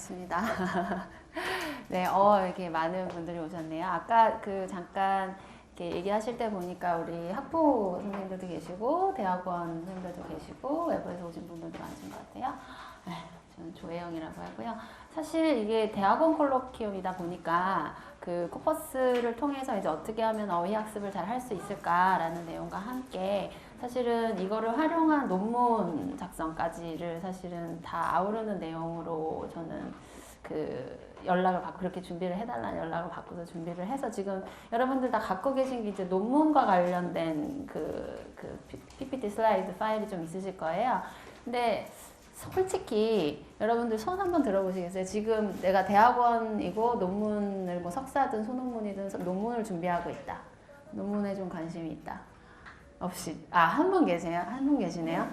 반갑습니다. 네, 이렇게 많은 분들이 오셨네요. 아까 잠깐 이렇게 얘기하실 때 보니까 우리 학부 선생님들도 계시고, 대학원 선생님들도 계시고, 외부에서 오신 분들도 많으신 것 같아요. 네, 저는 조혜영이라고 하고요. 사실 이게 대학원 콜로키움이다 보니까 그 코퍼스를 통해서 이제 어떻게 하면 어휘 학습을 잘 할 수 있을까라는 내용과 함께 사실은 이거를 활용한 논문 작성까지를 사실은 다 아우르는 내용으로 저는 연락을 받고 그렇게 준비를 해달라는 연락을 받고서 준비를 해서 지금 여러분들 다 갖고 계신 게 이제 논문과 관련된 PPT 슬라이드 파일이 좀 있으실 거예요. 근데 솔직히 여러분들 손 한번 들어보시겠어요? 지금 내가 대학원이고 논문을 뭐 석사든 소논문이든 논문을 준비하고 있다. 논문에 좀 관심이 있다. 없이. 한 분 계세요? 한 분 계시네요?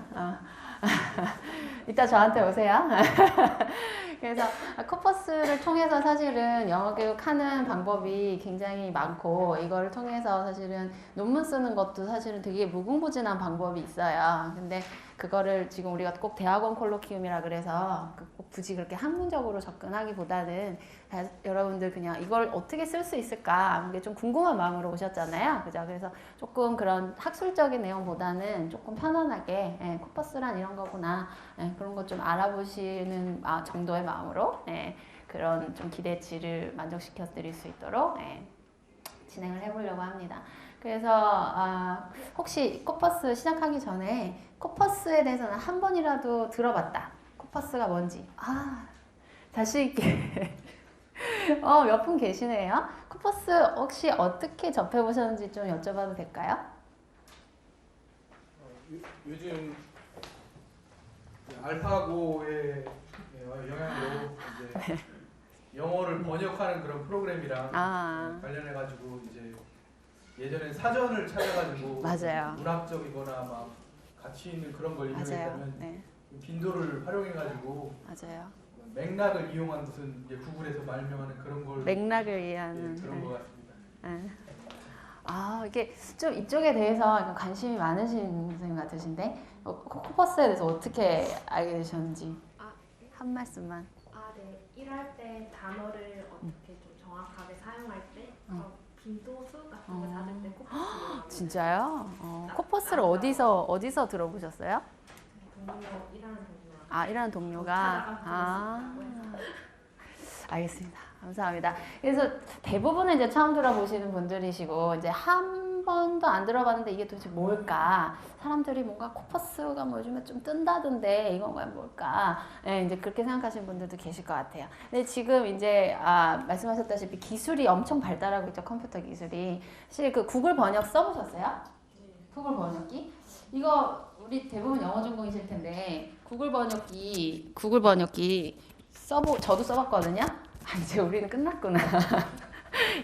이따 저한테 오세요. 그래서 코퍼스를 통해서 사실은 영어 교육하는 방법이 굉장히 많고 이거를 통해서 사실은 논문 쓰는 것도 사실은 되게 무궁무진한 방법이 있어요. 근데 그거를 지금 우리가 꼭 대학원 콜로키움이라 그래서 꼭 굳이 그렇게 학문적으로 접근하기보다는 여러분들 그냥 이걸 어떻게 쓸 수 있을까 이게 좀 궁금한 마음으로 오셨잖아요. 그죠? 그래서 조금 그런 학술적인 내용보다는 조금 편안하게 코퍼스란 이런 거구나 그런 것 좀 알아보시는 정도의 마음으로 그런 좀 기대치를 만족시켜 드릴 수 있도록 진행을 해보려고 합니다. 그래서 혹시 코퍼스 시작하기 전에 코퍼스에 대해서는 한 번이라도 들어봤다. 코퍼스가 뭔지. 자신 있게 몇 분 계시네요. 코퍼스 혹시 어떻게 접해보셨는지 좀 여쭤봐도 될까요? 요즘 알파고의 영향으로 이제 영어를 번역하는 그런 프로그램이랑 관련해가지고 이제 예전엔 사전을 찾아가지고 맞아요. 문학적이거나 막 가치 있는 그런 걸 이용했다면 빈도를 활용해가지고 맞아요. 맥락을 이용한 무슨 이제 구글에서 말명하는 그런 걸 맥락을 이해하는 그런 것 같습니다. 이게 좀 이쪽에 대해서 관심이 많으신 선생님 같으신데 코퍼스에 대해서 어떻게 알게 되셨는지 한 말씀만. 네. 일할 때 단어를 어떻게 좀 정확하게 사용할 때 빈도수 같은 거 찾을 때 코퍼스 진짜요? 코퍼스를 어디서 들어보셨어요? 동료 일하는 동료 일하는 동료가 알겠습니다. 감사합니다. 그래서 대부분은 이제 처음 들어보시는 분들이시고 이제 한 번도 안 들어봤는데 이게 도대체 뭘까? 사람들이 뭔가 코퍼스가 뭐 요즘에 좀 뜬다던데 이건 뭘까? 이제 그렇게 생각하시는 분들도 계실 것 같아요. 근데 지금 이제 말씀하셨다시피 기술이 엄청 발달하고 있죠. 컴퓨터 기술이. 사실 그 구글 번역 써보셨어요? 네. 구글 번역기? 이거 우리 대부분 영어 전공이실 텐데 구글 번역기 저도 써봤거든요. 이제 우리는 끝났구나.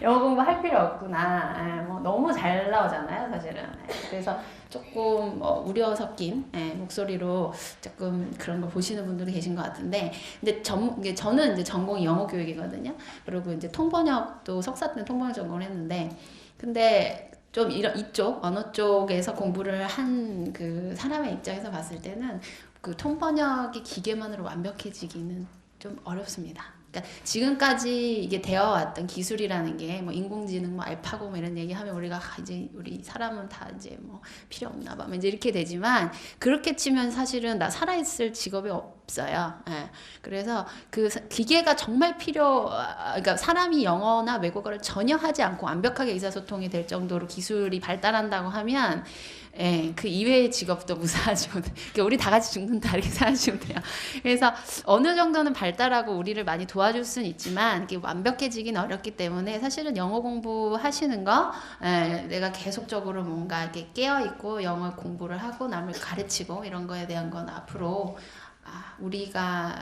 영어 공부할 필요 없구나. 뭐 너무 잘 나오잖아요, 사실은. 그래서 조금 우려 섞인 목소리로 조금 그런 걸 보시는 분들이 계신 것 같은데, 근데 저는 이제 전공이 영어 교육이거든요. 그리고 이제 통번역도 석사 때 통번역 전공을 했는데, 근데 좀 이쪽 언어 쪽에서 공부를 한 그 사람의 입장에서 봤을 때는 그 통번역이 기계만으로 완벽해지기는 좀 어렵습니다. 그러니까 지금까지 이게 되어왔던 기술이라는 게 뭐 인공지능, 뭐 알파고 뭐 이런 얘기하면 우리가 이제 우리 사람은 다 이제 뭐 필요 없나 봐, 이제 이렇게 되지만 그렇게 치면 사실은 나 살아있을 직업이 없어요. 그래서 그 기계가 정말 그러니까 사람이 영어나 외국어를 전혀 하지 않고 완벽하게 의사소통이 될 정도로 기술이 발달한다고 하면 그 이외의 직업도 무사하죠. 그러니까 우리 다 같이 죽는다 이렇게 생각하시면 돼요. 그래서 어느 정도는 발달하고 우리를 많이 도와줄 수는 있지만 이게 완벽해지긴 어렵기 때문에 사실은 영어 공부하시는 거 내가 계속적으로 뭔가 이렇게 깨어있고 영어 공부를 하고 남을 가르치고 이런 거에 대한 건 앞으로 우리가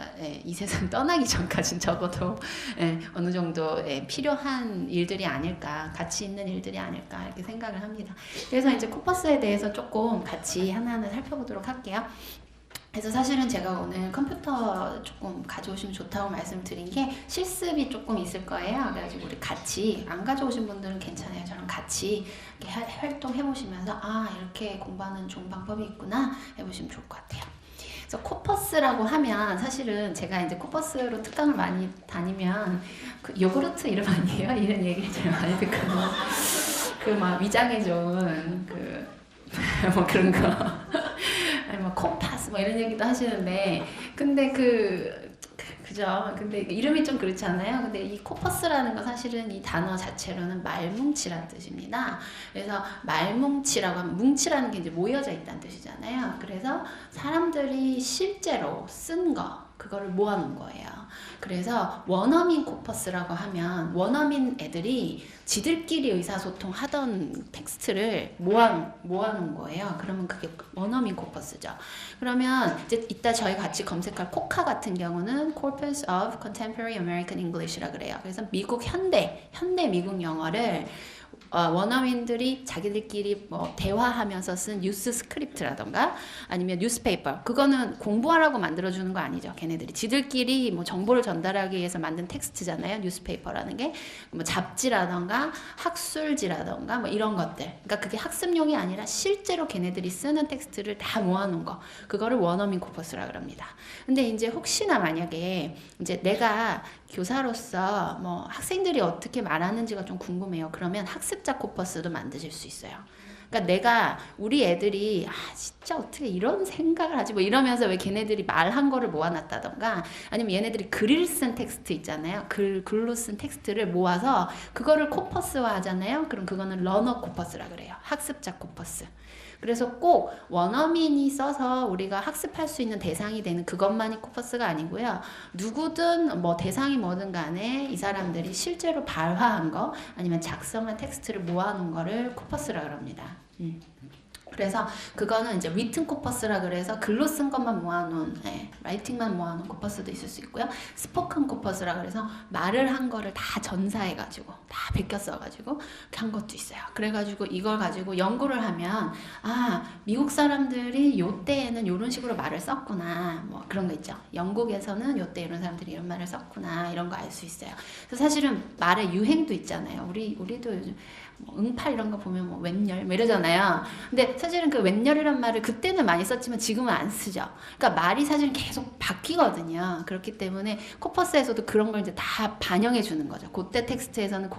이 세상 떠나기 전까지는 적어도 어느 정도 필요한 일들이 아닐까, 가치 있는 일들이 아닐까 이렇게 생각을 합니다. 그래서 이제 코퍼스에 대해서 조금 같이 하나하나 살펴보도록 할게요. 그래서 사실은 제가 오늘 컴퓨터 조금 가져오시면 좋다고 말씀드린 게 실습이 조금 있을 거예요. 그래가지고 우리 같이, 안 가져오신 분들은 괜찮아요. 저랑 같이 이렇게 활동해보시면서 이렇게 공부하는 좋은 방법이 있구나 해보시면 좋을 것 같아요. 그래서 코퍼스라고 하면 사실은 제가 이제 코퍼스로 특강을 많이 다니면 그 요구르트 이름 아니에요? 이런 얘기를 제가 많이 듣거든요. 그 막 위장에 좋은 그 뭐 그런 거 아니 뭐 코파스 뭐 이런 얘기도 하시는데 근데 그죠? 근데 이름이 좀 그렇잖아요. 근데 이 코퍼스라는 건 사실은 이 단어 자체로는 말뭉치라는 뜻입니다. 그래서 말뭉치라고 하면 뭉치라는 게 이제 모여져 있다는 뜻이잖아요. 그래서 사람들이 실제로 쓴 거 그거를 모아놓은 거예요. 그래서 원어민 코퍼스라고 하면 원어민 애들이 지들끼리 의사소통 하던 텍스트를 모아놓은 거예요. 그러면 그게 원어민 코퍼스죠. 그러면 이제 이따 저희 같이 검색할 코카 같은 경우는 Corpus of Contemporary American English라 그래요. 그래서 미국 현대 미국 영어를 원어민들이 자기들끼리 뭐 대화하면서 쓴 뉴스 스크립트라던가 아니면 뉴스페이퍼 그거는 공부하라고 만들어주는 거 아니죠. 걔네들이 지들끼리 뭐 정보를 전달하기 위해서 만든 텍스트잖아요. 뉴스페이퍼라는 게 뭐 잡지라던가 학술지라던가 뭐 이런 것들. 그러니까 그게 학습용이 아니라 실제로 걔네들이 쓰는 텍스트를 다 모아놓은 거. 그거를 원어민 코퍼스라 그럽니다. 근데 이제 혹시나 만약에 이제 내가 교사로서 뭐 학생들이 어떻게 말하는지가 좀 궁금해요. 그러면 학습자 코퍼스도 만드실 수 있어요. 그러니까 내가 우리 애들이 진짜 어떻게 이런 생각을 하지 뭐 이러면서 왜 걔네들이 말한 거를 모아놨다던가 아니면 얘네들이 글을 쓴 텍스트 있잖아요. 글로 쓴 텍스트를 모아서 그거를 코퍼스화 하잖아요. 그럼 그거는 러너 코퍼스라 그래요. 학습자 코퍼스. 그래서 꼭 원어민이 써서 우리가 학습할 수 있는 대상이 되는 그것만이 코퍼스가 아니고요. 누구든 뭐 대상이 뭐든 간에 이 사람들이 실제로 발화한 거 아니면 작성한 텍스트를 모아놓은 거를 코퍼스라 그럽니다. 그래서 그거는 이제 리튼 코퍼스라 그래서 글로 쓴 것만 모아놓은 라이팅만 모아놓은 코퍼스도 있을 수 있고요. 스포큰 코퍼스라 그래서 말을 한 거를 다 전사해가지고 다 베껴 써가지고 한 것도 있어요. 그래가지고 이걸 가지고 연구를 하면 미국 사람들이 요때에는 이런 식으로 말을 썼구나 뭐 그런 거 있죠. 영국에서는 요때 이런 사람들이 이런 말을 썼구나 이런 거 알 수 있어요. 그래서 사실은 말의 유행도 있잖아요. 우리도 요즘 뭐 응팔 이런 거 보면 뭐 웬열 뭐 이러잖아요. 근데 사실은 그 웬열이란 말을 그때는 많이 썼지만 지금은 안 쓰죠. 그러니까 말이 사실은 계속 바뀌거든요. 그렇기 때문에 코퍼스에서도 그런 걸 이제 다 반영해 주는 거죠. 그때 텍스트에서는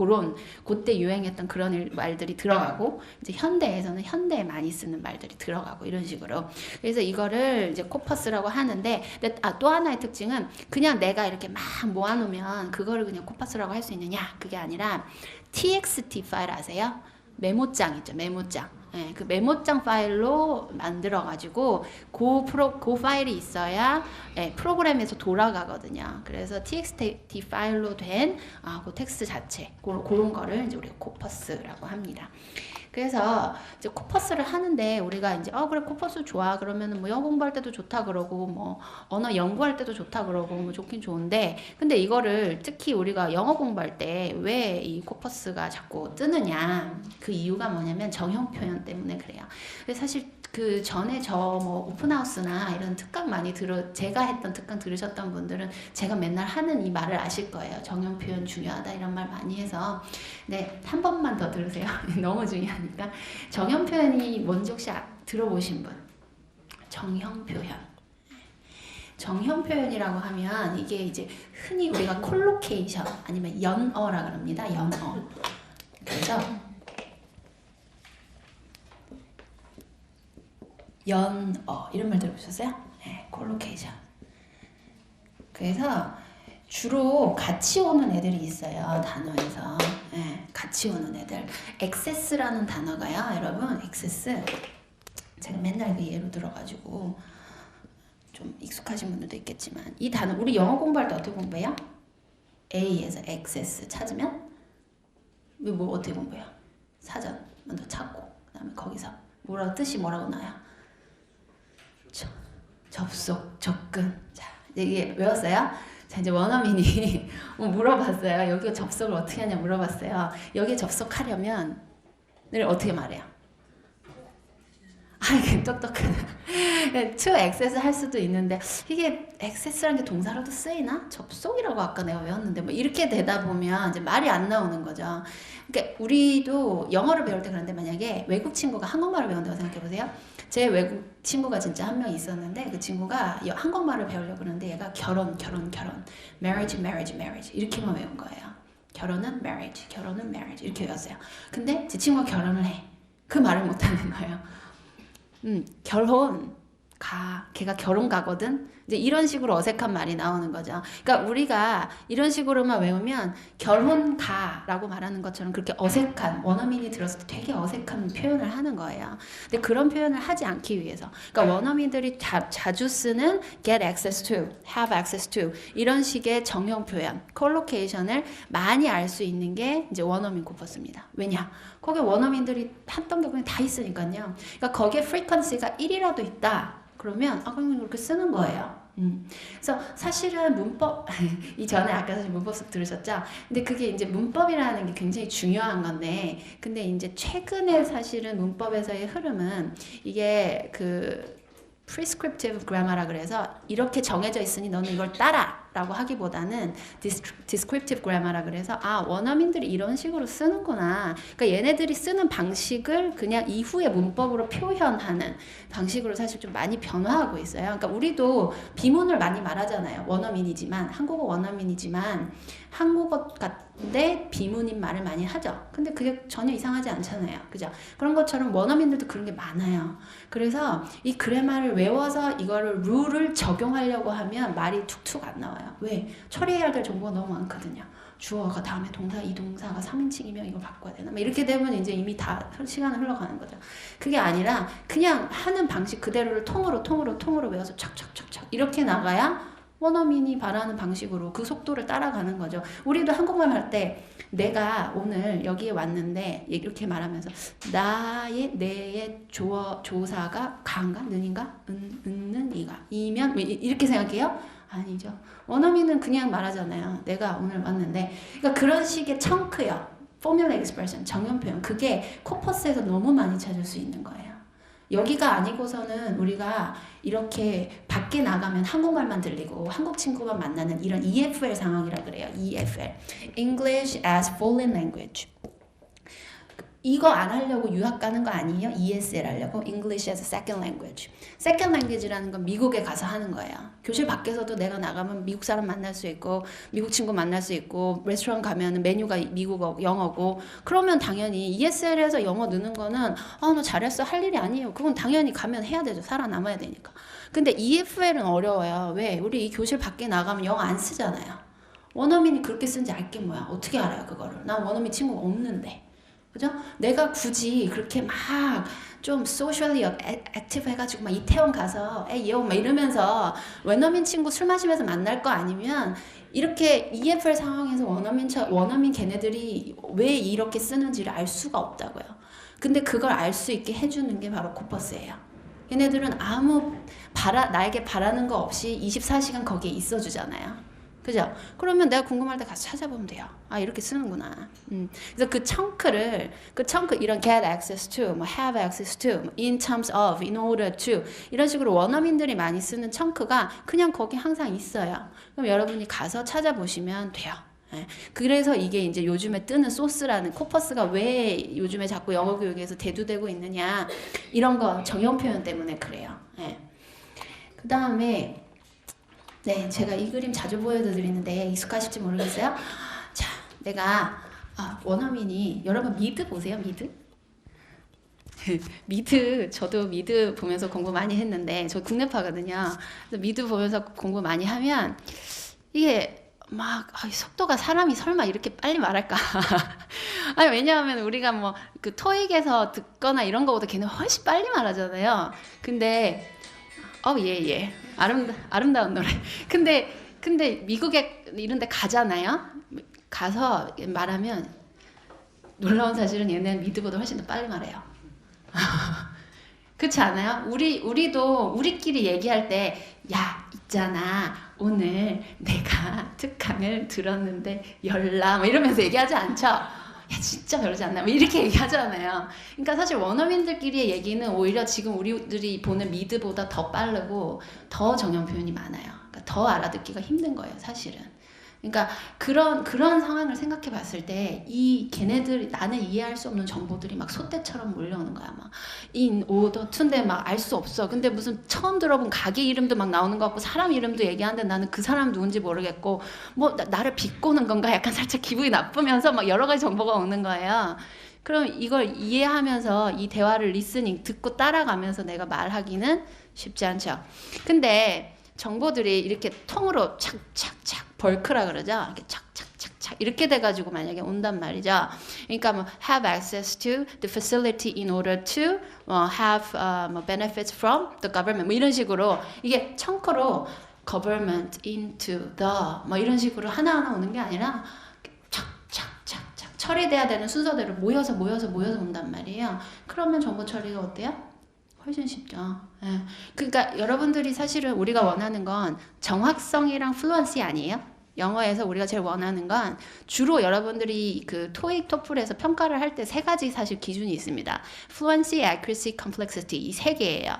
그때 유행했던 그런 말들이 들어가고 이제 현대에서는 현대에 많이 쓰는 말들이 들어가고 이런 식으로. 그래서 이거를 이제 코퍼스라고 하는데 또 하나의 특징은 그냥 내가 이렇게 막 모아놓으면 그거를 그냥 코퍼스라고 할 수 있느냐 그게 아니라 txt 파일 아세요? 메모장이죠. 메모장. 그 메모장 파일로 만들어가지고 그 파일이 있어야 프로그램에서 돌아가거든요. 그래서 txt 파일로 된 그 텍스트 자체 그런 거를 이제 우리가 코퍼스라고 합니다. 그래서 이제 코퍼스를 하는데 우리가 이제 그래 코퍼스 좋아 그러면은 뭐 영어 공부할 때도 좋다 그러고 뭐 언어 연구할 때도 좋다 그러고 뭐 좋긴 좋은데 근데 이거를 특히 우리가 영어 공부할 때 왜 이 코퍼스가 자꾸 뜨느냐 그 이유가 뭐냐면 정형 표현 때문에 그래요. 사실 그 전에 저 뭐 오픈하우스나 이런 특강 많이 제가 했던 특강 들으셨던 분들은 제가 맨날 하는 이 말을 아실 거예요. 정형 표현 중요하다 이런 말 많이 해서 한 번만 더 들으세요. 너무 중요하니까. 정형 표현이 뭔지 혹시 들어보신 분? 정형 표현. 정형 표현이라고 하면 이게 이제 흔히 우리가 콜로케이션 아니면 연어라 그럽니다. 연어. 그래서 연어 이런 말 들어보셨어요? 콜로케이션. 그래서 주로 같이 오는 애들이 있어요. 단어에서. 같이 오는 애들. 액세스라는 단어가요. 여러분 액세스. 제가 맨날 그 예로 들어가지고 좀 익숙하신 분들도 있겠지만 이 단어 우리 영어 공부할 때 어떻게 공부해요? A에서 액세스 찾으면 뭐 어떻게 공부해요? 사전 먼저 찾고 그 다음에 거기서 뜻이 뭐라고 나와요? 접속, 접근. 자, 이게 외웠어요? 자, 이제 원어민이 물어봤어요. 여기가 접속을 어떻게 하냐 물어봤어요. 여기에 접속하려면 늘 어떻게 말해요? 이게 똑똑하다. to access 할 수도 있는데 이게 access라는 게 동사로도 쓰이나? 접속이라고 아까 내가 외웠는데 뭐 이렇게 되다 보면 이제 말이 안 나오는 거죠. 그러니까 우리도 영어를 배울 때 그런데 만약에 외국 친구가 한국말을 배운다고 생각해 보세요. 제 외국 친구가 진짜 한 명 있었는데 그 친구가 한국말을 배우려고 그러는데 얘가 결혼, marriage, marriage, marriage 이렇게만 외운 거예요. 결혼은 marriage, 결혼은 marriage 이렇게 외웠어요. 근데 제 친구가 결혼을 해. 그 말을 못 하는 거예요. 결혼 가. 걔가 결혼 가거든. 이제 이런 식으로 어색한 말이 나오는 거죠. 그러니까 우리가 이런 식으로만 외우면 결혼 가라고 말하는 것처럼 그렇게 어색한 원어민이 들었을 때 되게 어색한 표현을 하는 거예요. 근데 그런 표현을 하지 않기 위해서. 그러니까 원어민들이 자주 쓰는 get access to, have access to 이런 식의 정형 표현, 콜로케이션을 많이 알 수 있는 게 이제 원어민 코퍼스입니다. 왜냐? 거기에 원어민들이 했던 게 그냥 다 있으니까요. 그러니까 거기에 frequency가 1이라도 있다. 그러면 그냥 그렇게 쓰는 거예요. 그래서 사실은 문법 이전에 아까 사실 문법 수업 들으셨죠? 근데 그게 이제 문법이라는 게 굉장히 중요한 건데 근데 이제 최근에 사실은 문법에서의 흐름은 이게 그 prescriptive grammar라 그래서 이렇게 정해져 있으니 너는 이걸 따라 라고 하기보다는 descriptive grammar라 그래서 원어민들이 이런 식으로 쓰는구나. 그러니까 얘네들이 쓰는 방식을 그냥 이후의 문법으로 표현하는 방식으로 사실 좀 많이 변화하고 있어요. 그러니까 우리도 비문을 많이 말하잖아요. 원어민이지만 한국어 원어민이지만 한국어 같은데 비문인 말을 많이 하죠. 근데 그게 전혀 이상하지 않잖아요. 그죠? 그런 것처럼 원어민들도 그런 게 많아요. 그래서 이 그래마를 외워서 이거를 룰을 적용하려고 하면 말이 툭툭 안 나와요. 왜? 처리해야 될 정보가 너무 많거든요. 주어가 다음에 동사, 이 동사가 3인칭이면 이걸 바꿔야 되나? 이렇게 되면 이제 이미 다 시간은 흘러가는 거죠. 그게 아니라 그냥 하는 방식 그대로를 통으로 외워서 착착착착 이렇게 나가야 원어민이 바라는 방식으로 그 속도를 따라가는 거죠. 우리도 한국말 할 때 내가 오늘 여기에 왔는데 이렇게 말하면서 내의 조사가 가인가 는인가 는 이가 이면 이렇게 생각해요? 아니죠. 원어민은 그냥 말하잖아요. 내가 오늘 왔는데 그러니까 그런 식의 청크요. formula expression 정형 표현 그게 코퍼스에서 너무 많이 찾을 수 있는 거예요. 여기가 아니고서는 우리가 이렇게 밖에 나가면 한국말만 들리고 한국 친구만 만나는 이런 EFL 상황이라 그래요. EFL. English as Foreign Language. 이거 안 하려고 유학 가는 거 아니에요? ESL 하려고? English as a Second Language. Second Language라는 건 미국에 가서 하는 거예요. 교실 밖에서도 내가 나가면 미국 사람 만날 수 있고 미국 친구 만날 수 있고 레스토랑 가면 메뉴가 미국어, 영어고 그러면 당연히 ESL에서 영어 느는 거는 너 잘했어 할 일이 아니에요. 그건 당연히 가면 해야 되죠. 살아남아야 되니까. 근데 EFL은 어려워요. 왜? 우리 이 교실 밖에 나가면 영어 안 쓰잖아요. 원어민이 그렇게 쓴지 알게 뭐야. 어떻게 알아요 그거를. 난 원어민 친구가 없는데. 그죠? 내가 굳이 그렇게 막 좀 socially active 해가지고 막 이태원 가서 예요 막 이러면서 원어민 친구 술 마시면서 만날 거 아니면 이렇게 EFL 상황에서 원어민 걔네들이 왜 이렇게 쓰는지를 알 수가 없다고요. 근데 그걸 알 수 있게 해주는 게 바로 코퍼스예요. 걔네들은 나에게 바라는 거 없이 24시간 거기에 있어주잖아요. 그죠? 그러면 내가 궁금할 때 가서 찾아보면 돼요. 이렇게 쓰는구나. 그래서 그 청크 이런 get access to, 뭐 have access to, in terms of, in order to 이런 식으로 원어민들이 많이 쓰는 청크가 그냥 거기 항상 있어요. 그럼 여러분이 가서 찾아보시면 돼요. 그래서 이게 이제 요즘에 뜨는 소스라는 코퍼스가 왜 요즘에 자꾸 영어 교육에서 대두되고 있느냐 이런 거 정형 표현 때문에 그래요. 그 다음에 네, 제가 이 그림 자주 보여드리는데 익숙하실지 모르겠어요. 자, 내가 원어민이 여러분 미드 보세요, 미드. 저도 미드 보면서 공부 많이 했는데 저 국내파거든요. 그래서 미드 보면서 공부 많이 하면 이게 막 속도가 사람이 설마 이렇게 빨리 말할까? 왜냐하면 우리가 뭐 그 토익에서 듣거나 이런 거보다 걔는 훨씬 빨리 말하잖아요. 근데 예. 아름다운 노래. 근데 미국에 이런 데 가잖아요. 가서 말하면 놀라운 사실은 얘네는 미드보다 훨씬 더 빨리 말해요. 그렇지 않아요? 우리도 우리끼리 얘기할 때 있잖아. 오늘 내가 특강을 들었는데 열라 뭐 이러면서 얘기하지 않죠? 야 진짜 별로지 않나? 뭐 이렇게 얘기하잖아요. 그러니까 사실 원어민들끼리의 얘기는 오히려 지금 우리들이 보는 미드보다 더 빠르고 더 정형 표현이 많아요. 그러니까 더 알아듣기가 힘든 거예요, 사실은. 그러니까 그런 상황을 생각해 봤을 때 이 걔네들 나는 이해할 수 없는 정보들이 막 솥대처럼 몰려오는 거야. 막 in, order, to인데 막 알 수 없어. 근데 무슨 처음 들어본 가게 이름도 막 나오는 것 같고 사람 이름도 얘기하는데 나는 그 사람 누군지 모르겠고 뭐 나를 비꼬는 건가 약간 살짝 기분이 나쁘면서 막 여러 가지 정보가 오는 거예요. 그럼 이걸 이해하면서 이 대화를 리스닝 듣고 따라가면서 내가 말하기는 쉽지 않죠. 근데 정보들이 이렇게 통으로 착착착 벌크라 그러죠. 이렇게 착착착착 이렇게 돼가지고 만약에 온단 말이죠. 그러니까 뭐 have access to the facility in order to have benefits from the government 뭐 이런 식으로 이게 청크로 government into the 뭐 이런 식으로 하나하나 오는 게 아니라 착착착착 처리돼야 되는 순서대로 모여서 온단 말이에요. 그러면 정보 처리가 어때요? 훨씬 쉽죠. 예. 그러니까 여러분들이 사실은 우리가 원하는 건 정확성이랑 플루언시 아니에요? 영어에서 우리가 제일 원하는 건 주로 여러분들이 그 토익, 토플에서 평가를 할 때 세 가지 사실 기준이 있습니다. Fluency, Accuracy, Complexity 이 세 개예요.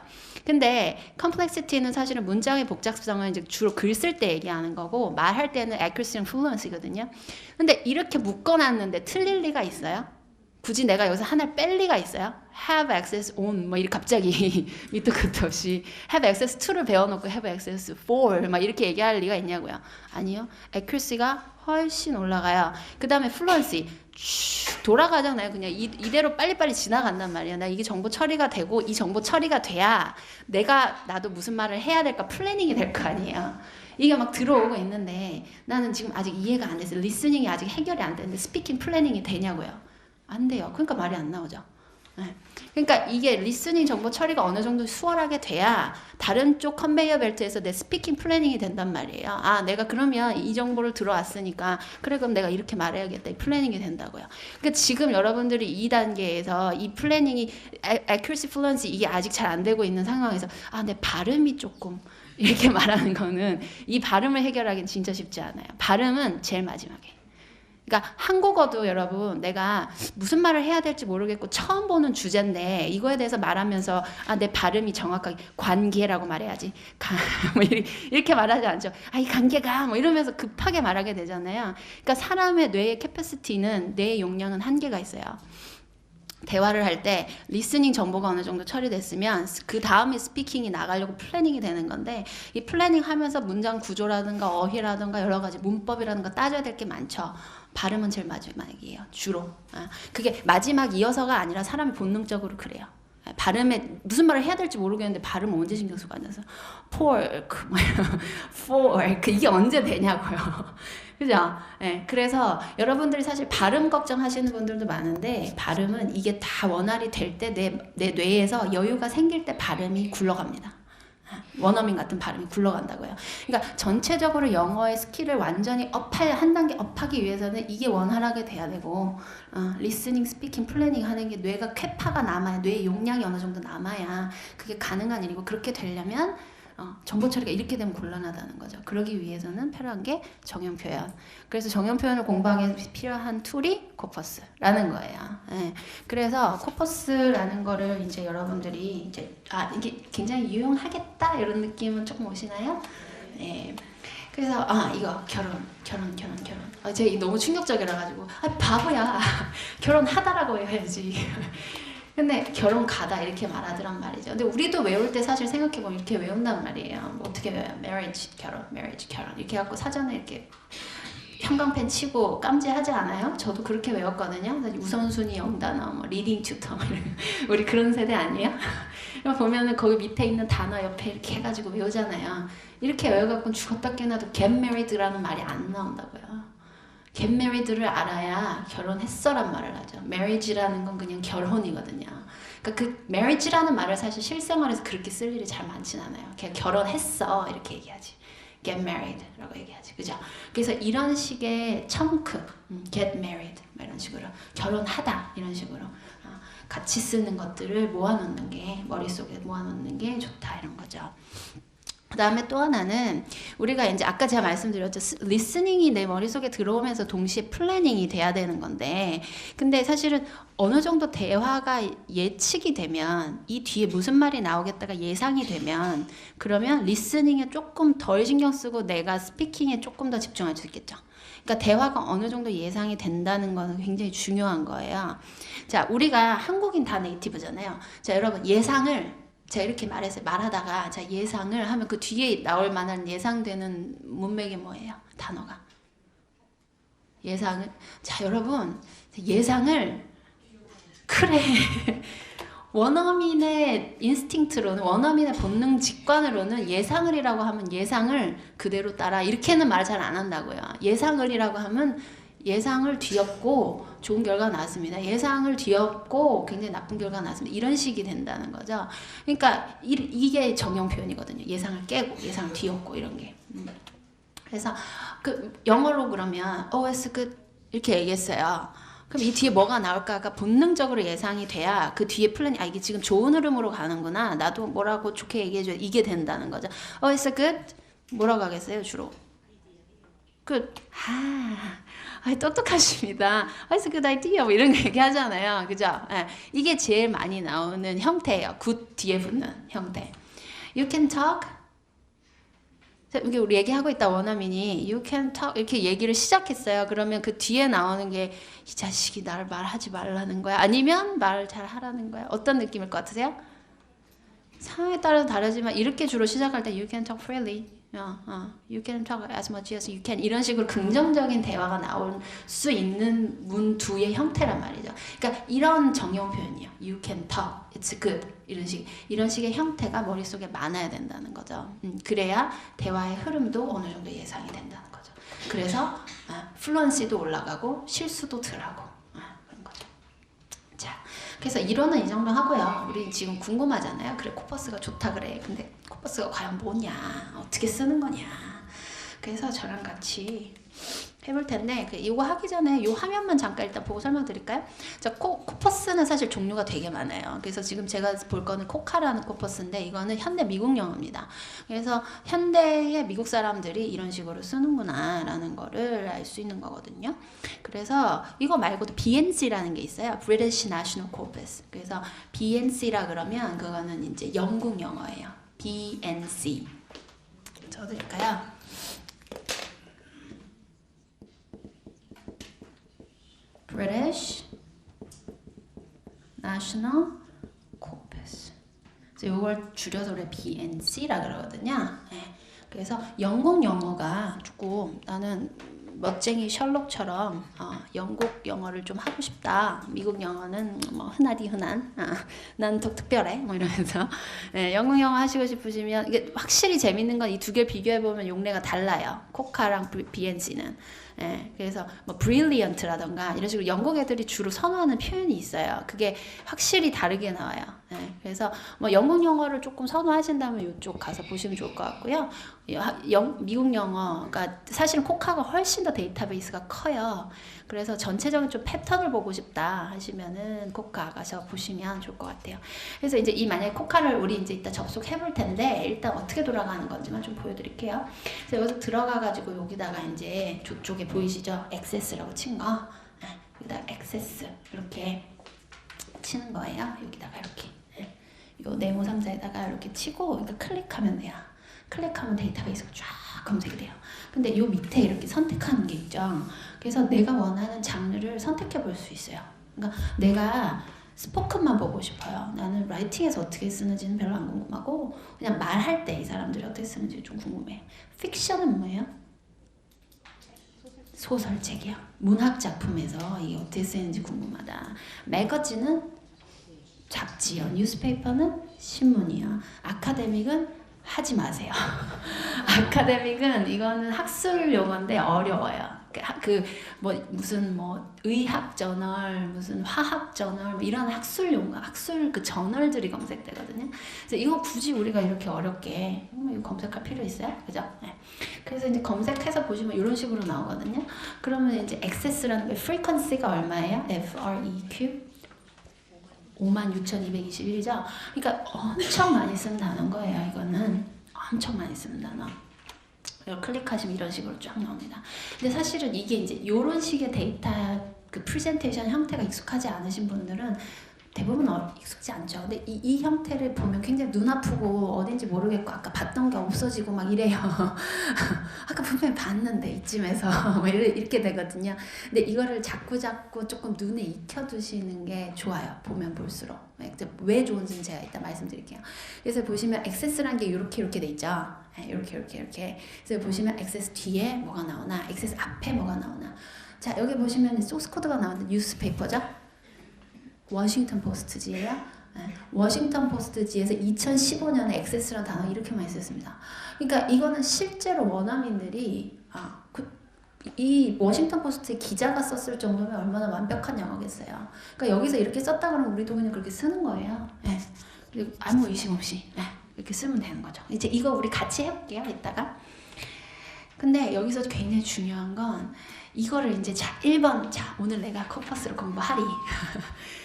근데 Complexity는 사실은 문장의 복잡성은 이제 주로 글 쓸 때 얘기하는 거고 말할 때는 Accuracy랑 Fluency거든요. 근데 이렇게 묶어놨는데 틀릴 리가 있어요? 굳이 내가 여기서 하나를 뺄 리가 있어요? have access on 뭐 이렇게 갑자기 밑도 끝도 없이 have access to를 배워놓고 have access for 막 이렇게 얘기할 리가 있냐고요. 아니요. accuracy가 훨씬 올라가요. 그 다음에 fluency 돌아가잖아요. 그냥 이대로 빨리빨리 지나간단 말이에요. 나 이게 정보 처리가 되고 이 정보 처리가 돼야 나도 무슨 말을 해야 될까 플래닝이 될 거 아니에요. 이게 막 들어오고 있는데 나는 지금 아직 이해가 안 됐어요. 리스닝이 아직 해결이 안 되는데 스피킹 플래닝이 되냐고요. 안 돼요. 그러니까 말이 안 나오죠. 네. 그러니까 이게 리스닝 정보 처리가 어느 정도 수월하게 돼야 다른 쪽 컨베이어 벨트에서 내 스피킹 플래닝이 된단 말이에요. 아, 내가 그러면 이 정보를 들어왔으니까 그래 그럼 내가 이렇게 말해야겠다. 이 플래닝이 된다고요. 그러니까 지금 여러분들이 2단계에서 이 플래닝이 accuracy, fluency 이게 아직 잘 안 되고 있는 상황에서 아, 내 발음이 조금 이렇게 말하는 거는 이 발음을 해결하기는 진짜 쉽지 않아요. 발음은 제일 마지막에. 그러니까 한국어도 여러분 내가 무슨 말을 해야 될지 모르겠고 처음 보는 주제인데 이거에 대해서 말하면서 아, 내 발음이 정확하게 관계라고 말해야지 뭐 이렇게 말하지 않죠. 아, 이 관계가 뭐 이러면서 급하게 말하게 되잖아요. 그러니까 사람의 뇌의 캐패시티는 뇌의 용량은 한계가 있어요. 대화를 할 때 리스닝 정보가 어느 정도 처리됐으면 그 다음에 스피킹이 나가려고 플래닝이 되는 건데 이 플래닝 하면서 문장 구조라든가 어휘라든가 여러 가지 문법이라든가 따져야 될 게 많죠. 발음은 제일 마지막이에요. 주로. 그게 마지막 이어서가 아니라 사람이 본능적으로 그래요. 발음에 무슨 말을 해야 될지 모르겠는데 발음 언제 신경 쓰고 앉아서 pork, fork 이게 언제 되냐고요. 그죠? 네, 그래서 여러분들이 사실 발음 걱정하시는 분들도 많은데 발음은 이게 다 원활히 될 때 내 뇌에서 여유가 생길 때 발음이 굴러갑니다. 원어민 같은 발음이 굴러간다고요. 그러니까 전체적으로 영어의 스킬을 완전히 한 단계 업하기 위해서는 이게 원활하게 돼야 되고 리스닝, 스피킹, 플래닝 하는 게 뇌가 쾌파가 남아야 뇌의 용량이 어느 정도 남아야 그게 가능한 일이고 그렇게 되려면 정보 처리가 이렇게 되면 곤란하다는 거죠. 그러기 위해서는 필요한 게 정형 표현. 그래서 정형 표현을 공부하기 위해 필요한 툴이 코퍼스라는 거예요. 네. 그래서 코퍼스라는 거를 이제 여러분들이 이제 이게 굉장히 유용하겠다 이런 느낌은 조금 오시나요? 네. 그래서 이거 결혼. 제가 너무 충격적이라 가지고 바보야. 결혼하다라고 해야지. 근데 결혼 가다 이렇게 말하더란 말이죠. 근데 우리도 외울 때 사실 생각해보면 이렇게 외운단 말이에요. 뭐 어떻게 외워요? marriage, 결혼 이렇게 해갖고 사전에 이렇게 형광펜 치고 깜지하지 않아요? 저도 그렇게 외웠거든요. 우선순위 영단어, 뭐 리딩 튜터 우리 그런 세대 아니에요? 보면은 거기 밑에 있는 단어 옆에 이렇게 해가지고 외우잖아요. 이렇게 외워갖고 죽었다 깨나도 get married라는 말이 안 나온다고요. get married를 알아야 결혼했어란 말을 하죠. marriage라는 건 그냥 결혼이거든요. 그러니까 그 marriage라는 말을 사실 실생활에서 그렇게 쓸 일이 잘 많진 않아요. 그냥 결혼했어 이렇게 얘기하지. get married라고 얘기하지. 그죠? 그래서 이런 식의 chunk, get married 이런 식으로 결혼하다 이런 식으로 같이 쓰는 것들을 모아놓는 게 머릿속에 모아놓는 게 좋다 이런 거죠. 그 다음에 또 하나는 우리가 이제 아까 제가 말씀드렸죠. 리스닝이 내 머릿속에 들어오면서 동시에 플래닝이 돼야 되는 건데, 근데 사실은 어느 정도 대화가 예측이 되면, 이 뒤에 무슨 말이 나오겠다가 예상이 되면, 그러면 리스닝에 조금 덜 신경 쓰고 내가 스피킹에 조금 더 집중할 수 있겠죠. 그러니까 대화가 어느 정도 예상이 된다는 거는 굉장히 중요한 거예요. 자, 우리가 한국인 다 네이티브잖아요. 자, 여러분 예상을 제가 이렇게 말하다가 자 예상을 하면 그 뒤에 나올 만한 예상되는 문맥이 뭐예요? 단어가. 예상을. 자, 여러분 예상을 그래. 원어민의 인스팅트로는 원어민의 본능 직관으로는 예상을이라고 하면 예상을 그대로 따라 이렇게는 말 잘 안 한다고요. 예상을이라고 하면 예상을 뒤엎고 좋은 결과가 나왔습니다. 예상을 뒤엎고 굉장히 나쁜 결과가 나왔습니다. 이런 식이 된다는 거죠. 그러니까 이게 정형 표현이거든요. 예상을 깨고 예상을 뒤엎고 이런 게. 그래서 그 영어로 그러면 OS 끝 이렇게 얘기했어요. 그럼 이 뒤에 뭐가 나올까가 본능적으로 예상이 돼야 그 뒤에 플랜이 아 이게 지금 좋은 흐름으로 가는구나. 나도 뭐라고 좋게 얘기해줘야 이게 된다는 거죠. OS 끝 뭐라고 하겠어요 주로? 끝. 똑똑하십니다. It's a good idea. 뭐 이런 거 얘기하잖아요. 그죠? 예, 이게 제일 많이 나오는 형태예요. good 뒤에 붙는 형태. You can talk. 이게 우리 얘기하고 있다 원어민이 You can talk 이렇게 얘기를 시작했어요. 그러면 그 뒤에 나오는 게 이 자식이 나를 말하지 말라는 거야? 아니면 말을 잘 하라는 거야? 어떤 느낌일 것 같으세요? 상황에 따라서 다르지만 이렇게 주로 시작할 때 You can talk freely. You can talk as much as you can 이런 식으로 긍정적인 대화가 나올 수 있는 문두의 형태란 말이죠. 그러니까 이런 정형 표현이요. You can talk, it's good 이런 식의 형태가 머릿속에 많아야 된다는 거죠. 그래야 대화의 흐름도 어느 정도 예상이 된다는 거죠. 그래서 플루언시도 올라가고 실수도 덜하고 그런 거죠. 자, 그래서 이론은 이 정도 하고요. 우리 지금 궁금하잖아요. 그래 코퍼스가 좋다 그래. 근데 코퍼스가 과연 뭐냐? 어떻게 쓰는 거냐? 그래서 저랑 같이 해볼 텐데 이거 하기 전에 이 화면만 잠깐 일단 보고 설명드릴까요? 자, 코퍼스는 사실 종류가 되게 많아요. 그래서 지금 제가 볼 거는 코카라는 코퍼스인데 이거는 현대 미국 영어입니다. 그래서 현대의 미국 사람들이 이런 식으로 쓰는구나 라는 거를 알 수 있는 거거든요. 그래서 이거 말고도 BNC라는 게 있어요. British National Corpus. 그래서 BNC라 그러면 그거는 이제 영국 영어예요. BNC. 적어드릴까요? British National Corpus. 그래서 이걸 줄여서 우리 BNC라 그러거든요. 네. 그래서 영국 영어가 조금 나는 멋쟁이 셜록처럼 영국 영어를 좀 하고 싶다. 미국 영어는 뭐 흔하디 흔한. 난 더 특별해. 뭐 이러면서 영국 영어 하시고 싶으시면 이게 확실히 재밌는 건 이 두 개 비교해 보면 용례가 달라요. 코카랑 BNC는. 그래서 뭐 brilliant라던가 이런 식으로 영국 애들이 주로 선호하는 표현이 있어요. 그게 확실히 다르게 나와요. 그래서 뭐 영국 영어를 조금 선호하신다면 이쪽 가서 보시면 좋을 것 같고요. 미국 영어가 사실은 코카가 훨씬 더 데이터베이스가 커요. 그래서 전체적인 좀 패턴을 보고 싶다 하시면은 코카 가서 보시면 좋을 것 같아요. 그래서 이제 이 만약에 코카를 우리 이제 이따 접속해 볼 텐데 일단 어떻게 돌아가는 건지만 좀 보여드릴게요. 그래서 여기서 들어가가지고 여기다가 이제 저쪽에 보이시죠? 액세스라고 친 거. 여기다 액세스 이렇게 치는 거예요. 여기다가 이렇게 요 네모 상자에다가 이렇게 치고 그러니까 클릭하면 돼요. 클릭하면 데이터베이스가 쫙 검색이 돼요. 근데 요 밑에 이렇게 선택하는 게 있죠. 그래서 내가 원하는 장르를 선택해 볼 수 있어요. 그러니까 내가 스포큰만 보고 싶어요. 나는 라이팅에서 어떻게 쓰는지는 별로 안 궁금하고 그냥 말할 때 이 사람들이 어떻게 쓰는지 좀 궁금해요. 픽션은 뭐예요? 소설책이요. 문학 작품에서 이게 어떻게 쓰이는지 궁금하다. 매거진은 잡지요. 뉴스페이퍼는 신문이요. 아카데믹은 하지 마세요. 아카데믹은 이거는 학술 용어인데 어려워요. 뭐 무슨 뭐 의학 저널, 무슨 화학 저널 뭐 이런 학술 용어, 학술 그 저널들이 검색되거든요. 그래서 이거 굳이 우리가 이렇게 어렵게 이거 검색할 필요 있어요? 그죠? 네. 그래서 이제 검색해서 보시면 이런 식으로 나오거든요. 그러면 이제 액세스라는 게 frequency가 얼마예요? FREQ 56,221이죠. 그러니까 엄청 많이 쓴 단어인 거예요. 이거는 엄청 많이 쓰는 단어. 클릭하시면 이런 식으로 쫙 나옵니다. 근데 사실은 이게 이제 이런 식의 데이터 그 프레젠테이션 형태가 익숙하지 않으신 분들은 대부분 익숙지 않죠. 근데 이 형태를 보면 굉장히 눈 아프고 어딘지 모르겠고 아까 봤던 게 없어지고 막 이래요. 아까 분명히 봤는데 이쯤에서 뭐 이렇게 되거든요. 근데 이거를 자꾸 조금 눈에 익혀두시는 게 좋아요. 보면 볼수록. 왜 좋은지는 제가 이따 말씀드릴게요. 그래서 보시면 액세스라는 게 이렇게 돼 있죠. 이렇게. 그래서 보시면 액세스 뒤에 뭐가 나오나, 액세스 앞에 뭐가 나오나. 자, 여기 보시면 소스 코드가 나오는데 뉴스페이퍼죠. 워싱턴 포스트지예요. 네. 워싱턴 포스트지에서 2015년에 액세스라는 단어 이렇게 많이 쓰였습니다. 그러니까 이거는 실제로 원어민들이 이 워싱턴 포스트 기자가 썼을 정도면 얼마나 완벽한 영어겠어요. 그러니까 여기서 이렇게 썼다 그러면 우리도 그냥 그렇게 쓰는 거예요. 네. 그리고 아무 의심 없이 이렇게 쓰면 되는 거죠. 이제 이거 우리 같이 해볼게요. 이따가. 근데 여기서 굉장히 중요한 건 이거를 이제 자 1번 자 오늘 내가 코퍼스를 공부하리.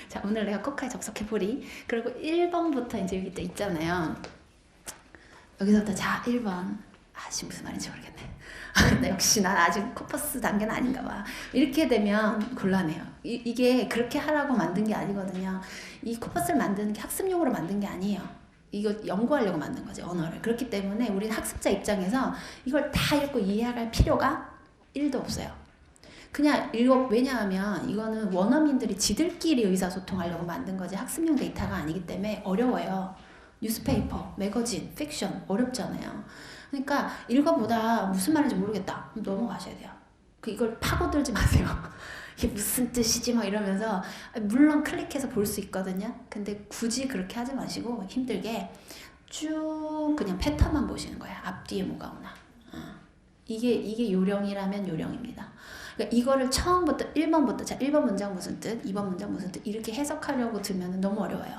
자 오늘 내가 코카에 접속해보리. 그리고 1번부터 이제 여기 또 있잖아요. 여기서부터 자 1번 지금 무슨 말인지 모르겠네. 근데 역시 난 아직 코퍼스 단계는 아닌가 봐. 이렇게 되면 곤란해요. 이게 그렇게 하라고 만든 게 아니거든요. 이 코퍼스를 만드는 게 학습용으로 만든 게 아니에요. 이거 연구하려고 만든 거지, 언어를. 그렇기 때문에 우리는 학습자 입장에서 이걸 다 읽고 이해할 필요가 1도 없어요. 그냥 왜냐하면 이거는 원어민들이 지들끼리 의사소통하려고 만든 거지 학습용 데이터가 아니기 때문에 어려워요. 뉴스페이퍼, 매거진, 픽션 어렵잖아요. 그러니까 읽어보다 무슨 말인지 모르겠다. 그럼 넘어가셔야 돼요. 이걸 파고들지 마세요. 이게 무슨 뜻이지 막 이러면서 물론 클릭해서 볼 수 있거든요. 근데 굳이 그렇게 하지 마시고 힘들게 쭉 그냥 패턴만 보시는 거예요. 앞뒤에 뭐가 오나. 이게 요령이라면 요령입니다. 그러니까 이거를 처음부터 1번부터 자 1번 문장 무슨 뜻, 2번 문장 무슨 뜻 이렇게 해석하려고 들면 너무 어려워요.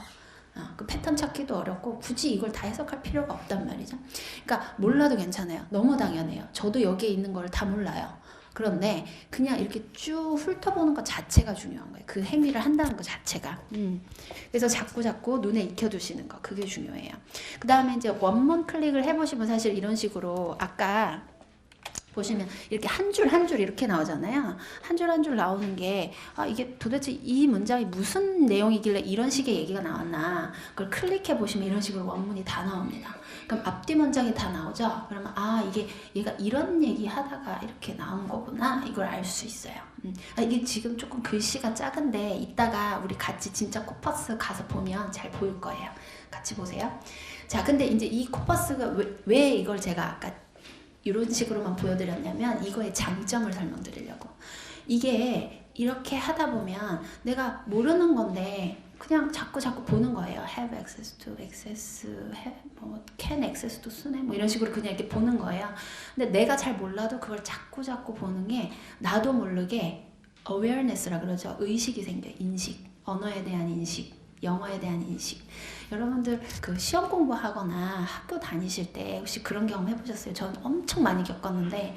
그 패턴 찾기도 어렵고 굳이 이걸 다 해석할 필요가 없단 말이죠. 그러니까 몰라도 괜찮아요. 너무 당연해요. 저도 여기에 있는 걸 다 몰라요. 그런데 그냥 이렇게 쭉 훑어보는 것 자체가 중요한 거예요. 그 행위를 한다는 것 자체가. 그래서 자꾸 눈에 익혀두시는 거 그게 중요해요. 그 다음에 이제 원문 클릭을 해보시면 사실 이런 식으로 아까 보시면 이렇게 한 줄 이렇게 나오잖아요. 한 줄 나오는 게 이게 도대체 이 문장이 무슨 내용이길래 이런 식의 얘기가 나왔나 그걸 클릭해 보시면 이런 식으로 원문이 다 나옵니다. 그럼 앞뒤 문장이 다 나오죠. 그러면 이게 얘가 이런 얘기 하다가 이렇게 나온 거구나 이걸 알 수 있어요. 이게 지금 조금 글씨가 작은데 이따가 우리 같이 진짜 코퍼스 가서 보면 잘 보일 거예요. 같이 보세요. 자, 근데 이제 이 코퍼스가 왜 이걸 제가 아까 이런 식으로만 보여드렸냐면 이거의 장점을 설명드리려고. 이게 이렇게 하다 보면 내가 모르는 건데 그냥 자꾸 보는 거예요. have access to, access, 뭐 can access to 쓰네 뭐 이런 식으로 그냥 이렇게 보는 거예요. 근데 내가 잘 몰라도 그걸 자꾸 보는 게 나도 모르게 awareness라 그러죠. 의식이 생겨요. 인식, 언어에 대한 인식, 영어에 대한 인식. 여러분들 그 시험 공부하거나 학교 다니실 때 혹시 그런 경험 해보셨어요? 전 엄청 많이 겪었는데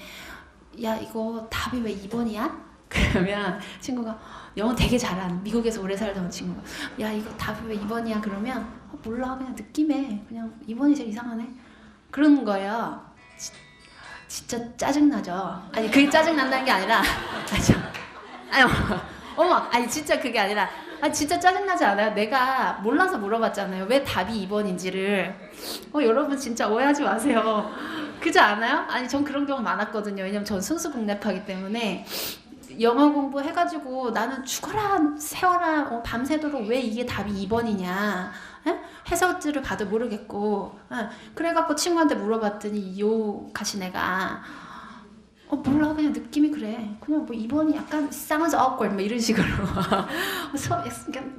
야 이거 답이 왜 2번이야? 그러면 친구가 영어 되게 잘하는 미국에서 오래 살다 온 친구가 야 이거 답이 왜 2번이야? 그러면 몰라 그냥 느낌에 그냥 2번이 제일 이상하네 그러는 거예요. 진짜 짜증나죠? 아니 그게 짜증난다는 게 아니라 아니 진짜 그게 아니라 진짜 짜증나지 않아요? 내가 몰라서 물어봤잖아요. 왜 답이 2번인지를. 여러분 진짜 오해하지 마세요. 그렇지 않아요? 아니 전 그런 경우 많았거든요. 왜냐면 전 순수복잡하기 때문에 영어 공부해가지고 나는 죽어라 세워라 밤새도록 왜 이게 답이 2번이냐 해석지를 봐도 모르겠고 그래갖고 친구한테 물어봤더니 욕하신 애가 몰라 그냥 느낌이 그래 그냥 뭐 2번이 약간 sounds awkward 뭐 이런 식으로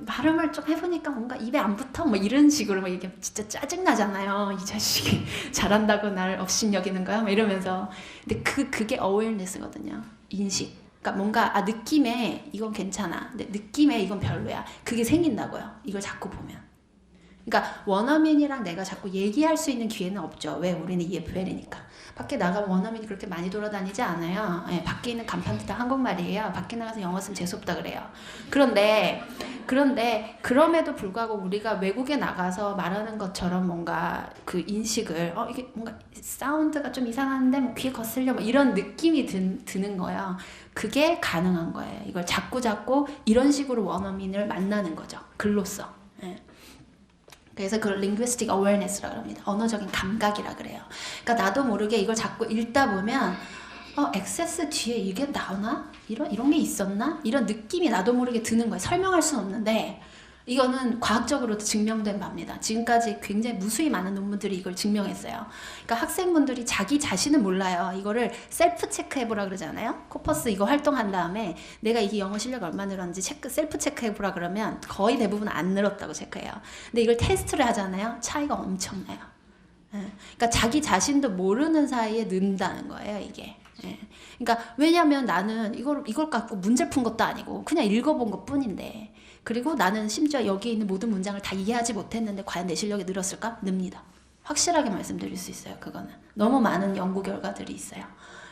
발음을 좀 해보니까 뭔가 입에 안 붙어 뭐 이런 식으로 막 이게 진짜 짜증나잖아요. 이 자식이 잘한다고 날 업신여기는 거야 막 이러면서. 근데 그게 awareness거든요. 인식. 그러니까 뭔가 느낌에 이건 괜찮아 근데 느낌에 이건 별로야 그게 생긴다고요. 이걸 자꾸 보면. 그러니까 원어민이랑 내가 자꾸 얘기할 수 있는 기회는 없죠. 왜? 우리는 EFL이니까. 밖에 나가면 원어민이 그렇게 많이 돌아다니지 않아요. 예, 밖에 있는 간판도 다 한국말이에요. 밖에 나가서 영어 쓰면 재수없다 그래요. 그런데 그럼에도 불구하고 우리가 외국에 나가서 말하는 것처럼 뭔가 그 인식을 이게 뭔가 사운드가 좀 이상한데 뭐 귀에 거슬려 뭐 이런 느낌이 드는 거예요. 그게 가능한 거예요. 이걸 자꾸 이런 식으로 원어민을 만나는 거죠. 글로써. 예. 그래서 그걸 linguistic awareness라고 합니다. 언어적인 감각이라 그래요. 그러니까 나도 모르게 이걸 자꾸 읽다 보면 액세스 뒤에 이게 나오나? 이런 게 있었나? 이런 느낌이 나도 모르게 드는 거예요. 설명할 수는 없는데 이거는 과학적으로 증명된 바입니다. 지금까지 굉장히 무수히 많은 논문들이 이걸 증명했어요. 그러니까 학생분들이 자기 자신은 몰라요. 이거를 셀프 체크해보라 그러잖아요. 코퍼스 이거 활동한 다음에 내가 이게 영어 실력이 얼마 늘었는지 셀프 체크해보라 그러면 거의 대부분 안 늘었다고 체크해요. 근데 이걸 테스트를 하잖아요. 차이가 엄청나요. 그러니까 자기 자신도 모르는 사이에 는다는 거예요, 이게. 그러니까 왜냐면 나는 이걸 갖고 문제 푼 것도 아니고 그냥 읽어본 것 뿐인데, 그리고 나는 심지어 여기 있는 모든 문장을 다 이해하지 못했는데 과연 내 실력이 늘었을까? 늡니다. 확실하게 말씀드릴 수 있어요. 그거는 너무 많은 연구 결과들이 있어요.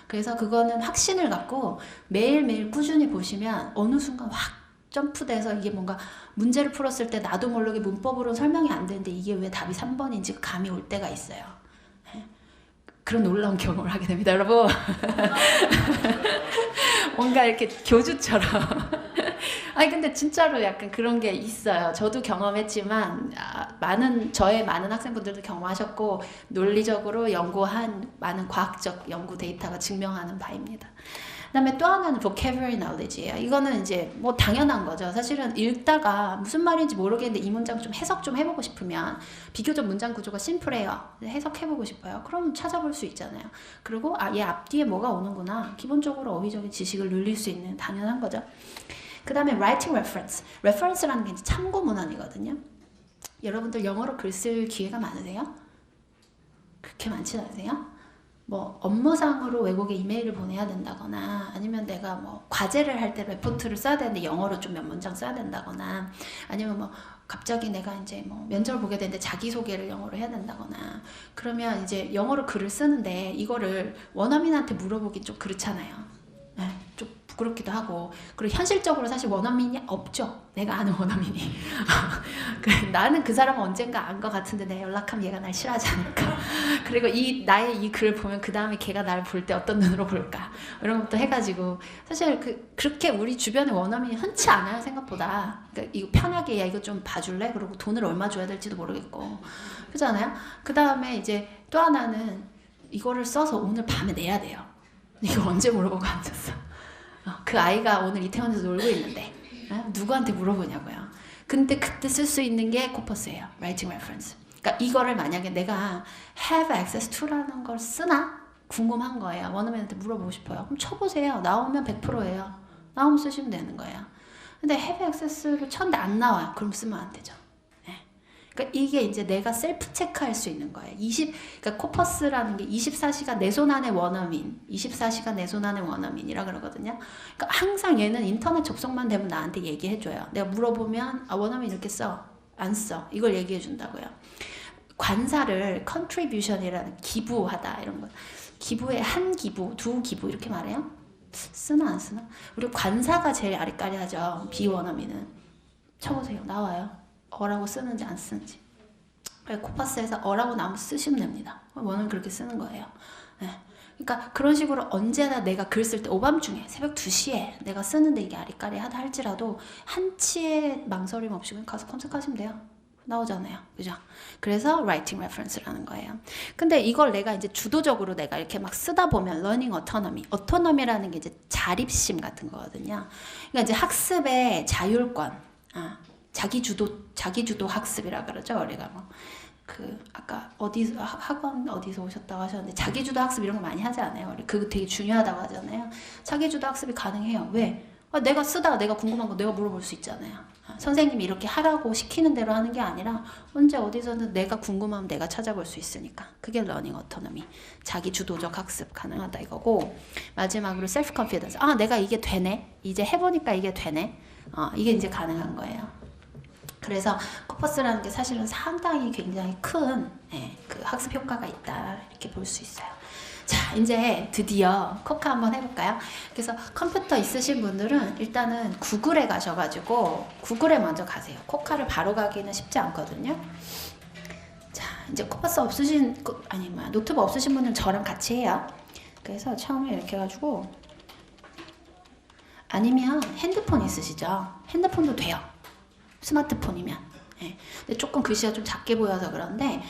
그래서 그거는 확신을 갖고 매일매일 꾸준히 보시면 어느 순간 확 점프돼서 이게 뭔가 문제를 풀었을 때 나도 모르게 문법으로 설명이 안 되는데 이게 왜 답이 3번인지 감이 올 때가 있어요. 그런 놀라운 경험을 하게 됩니다, 여러분. 뭔가 이렇게 교주처럼. 아니 근데 진짜로 약간 그런 게 있어요. 저도 경험했지만 저의 많은 학생분들도 경험하셨고 논리적으로 연구한 많은 과학적 연구 데이터가 증명하는 바입니다. 그다음에 또 하나는 vocabulary knowledge예요. 이거는 이제 뭐 당연한 거죠. 사실은 읽다가 무슨 말인지 모르겠는데 이 문장 좀 해석 좀 해보고 싶으면 비교적 문장 구조가 심플해요. 해석해보고 싶어요. 그럼 찾아볼 수 있잖아요. 그리고 얘 앞뒤에 뭐가 오는구나. 기본적으로 어휘적인 지식을 늘릴 수 있는 당연한 거죠. 그 다음에 writing reference. reference라는 게 이제 참고 문헌이거든요. 여러분들 영어로 글 쓸 기회가 많으세요? 그렇게 많지 않으세요? 뭐 업무상으로 외국에 이메일을 보내야 된다거나 아니면 내가 뭐 과제를 할 때 레포트를 써야 되는데 영어로 좀 몇 문장 써야 된다거나 아니면 뭐 갑자기 내가 이제 뭐 면접을 보게 되는데 자기소개를 영어로 해야 된다거나 그러면 이제 영어로 글을 쓰는데 이거를 원어민한테 물어보기 좀 그렇잖아요. 네, 좀 부끄럽기도 하고 그리고 현실적으로 사실 원어민이 없죠. 내가 아는 원어민이. 나는 그 사람은 언젠가 안 것 같은데 내가 연락하면 얘가 날 싫어하지 않을까. 그리고 나의 이 글을 보면 그 다음에 걔가 나를 볼 때 어떤 눈으로 볼까. 이런 것도 해가지고 사실 그렇게 우리 주변에 원어민이 흔치 않아요, 생각보다. 그러니까 이거 편하게 야 이거 좀 봐줄래? 그리고 돈을 얼마 줘야 될지도 모르겠고. 그렇잖아요. 그 다음에 이제 또 하나는 이거를 써서 오늘 밤에 내야 돼요. 이거 언제 물어보고 앉았어? 그 아이가 오늘 이태원에서 놀고 있는데 누구한테 물어보냐고요. 근데 그때 쓸 수 있는 게 코퍼스예요. writing reference. 그러니까 이거를 만약에 내가 have access to라는 걸 쓰나? 궁금한 거예요. 원어민한테 물어보고 싶어요. 그럼 쳐보세요. 나오면 100%예요. 나오면 쓰시면 되는 거예요. 근데 have access를 쳤는데 안 나와요. 그럼 쓰면 안 되죠. 그러니까 이게 이제 내가 셀프 체크할 수 있는 거예요. 그러니까 코퍼스라는 게 24시간 내 손 안에 원어민, 24시간 내 손 안에 원어민이라 그러거든요. 그러니까 항상 얘는 인터넷 접속만 되면 나한테 얘기해줘요. 내가 물어보면 원어민 이렇게 써, 안 써. 이걸 얘기해준다고요. 관사를 contribution이라는 기부하다 이런 거. 기부에 한 기부, 두 기부 이렇게 말해요. 쓰나 안 쓰나? 우리 관사가 제일 아리까리하죠. 비원어민은. 쳐보세요. 나와요. 어라고 쓰는지 안 쓰는지. 코퍼스에서 어라고 나오면 쓰시면 됩니다. 원어는 그렇게 쓰는 거예요. 네. 그러니까 그런 식으로 언제나 내가 글 쓸 때 오밤중에 새벽 2시에 내가 쓰는데 이게 아리까리하다 할지라도 한치의 망설임 없이 그냥 가서 검색하시면 돼요. 나오잖아요. 그죠? 그래서 writing reference라는 거예요. 근데 이걸 내가 이제 주도적으로 내가 이렇게 막 쓰다 보면 learning autonomy. autonomy라는 게 이제 자립심 같은 거거든요. 그러니까 이제 학습의 자율권. 자기주도 학습이라 그러죠. 우리가 뭐 아까 학원 어디서 오셨다고 하셨는데 자기주도 학습 이런 거 많이 하지 않아요? 우리 그거 되게 중요하다고 하잖아요. 자기주도 학습이 가능해요. 왜? 내가 쓰다가 내가 궁금한 거 내가 물어볼 수 있잖아요. 선생님이 이렇게 하라고 시키는 대로 하는 게 아니라 언제 어디서든 내가 궁금하면 내가 찾아볼 수 있으니까. 그게 learning autonomy. 자기주도적 학습 가능하다 이거고. 마지막으로 self confidence. 내가 이게 되네. 이제 해보니까 이게 되네. 이게 이제 가능한 거예요. 그 그래서 코퍼스라는 게 사실은 상당히 굉장히 큰 그 학습 효과가 있다 이렇게 볼 수 있어요. 자, 이제 드디어 코카 한번 해볼까요? 그래서 컴퓨터 있으신 분들은 일단은 구글에 가셔가지고 구글에 먼저 가세요. 코카를 바로 가기는 쉽지 않거든요. 자, 이제 코퍼스 없으신 노트북 없으신 분들은 저랑 같이 해요. 그래서 처음에 이렇게 해가지고, 아니면 핸드폰 있으시죠? 핸드폰도 돼요. 스마트폰이면. 예. 근데 조금 글씨가 좀 작게 보여서 그런데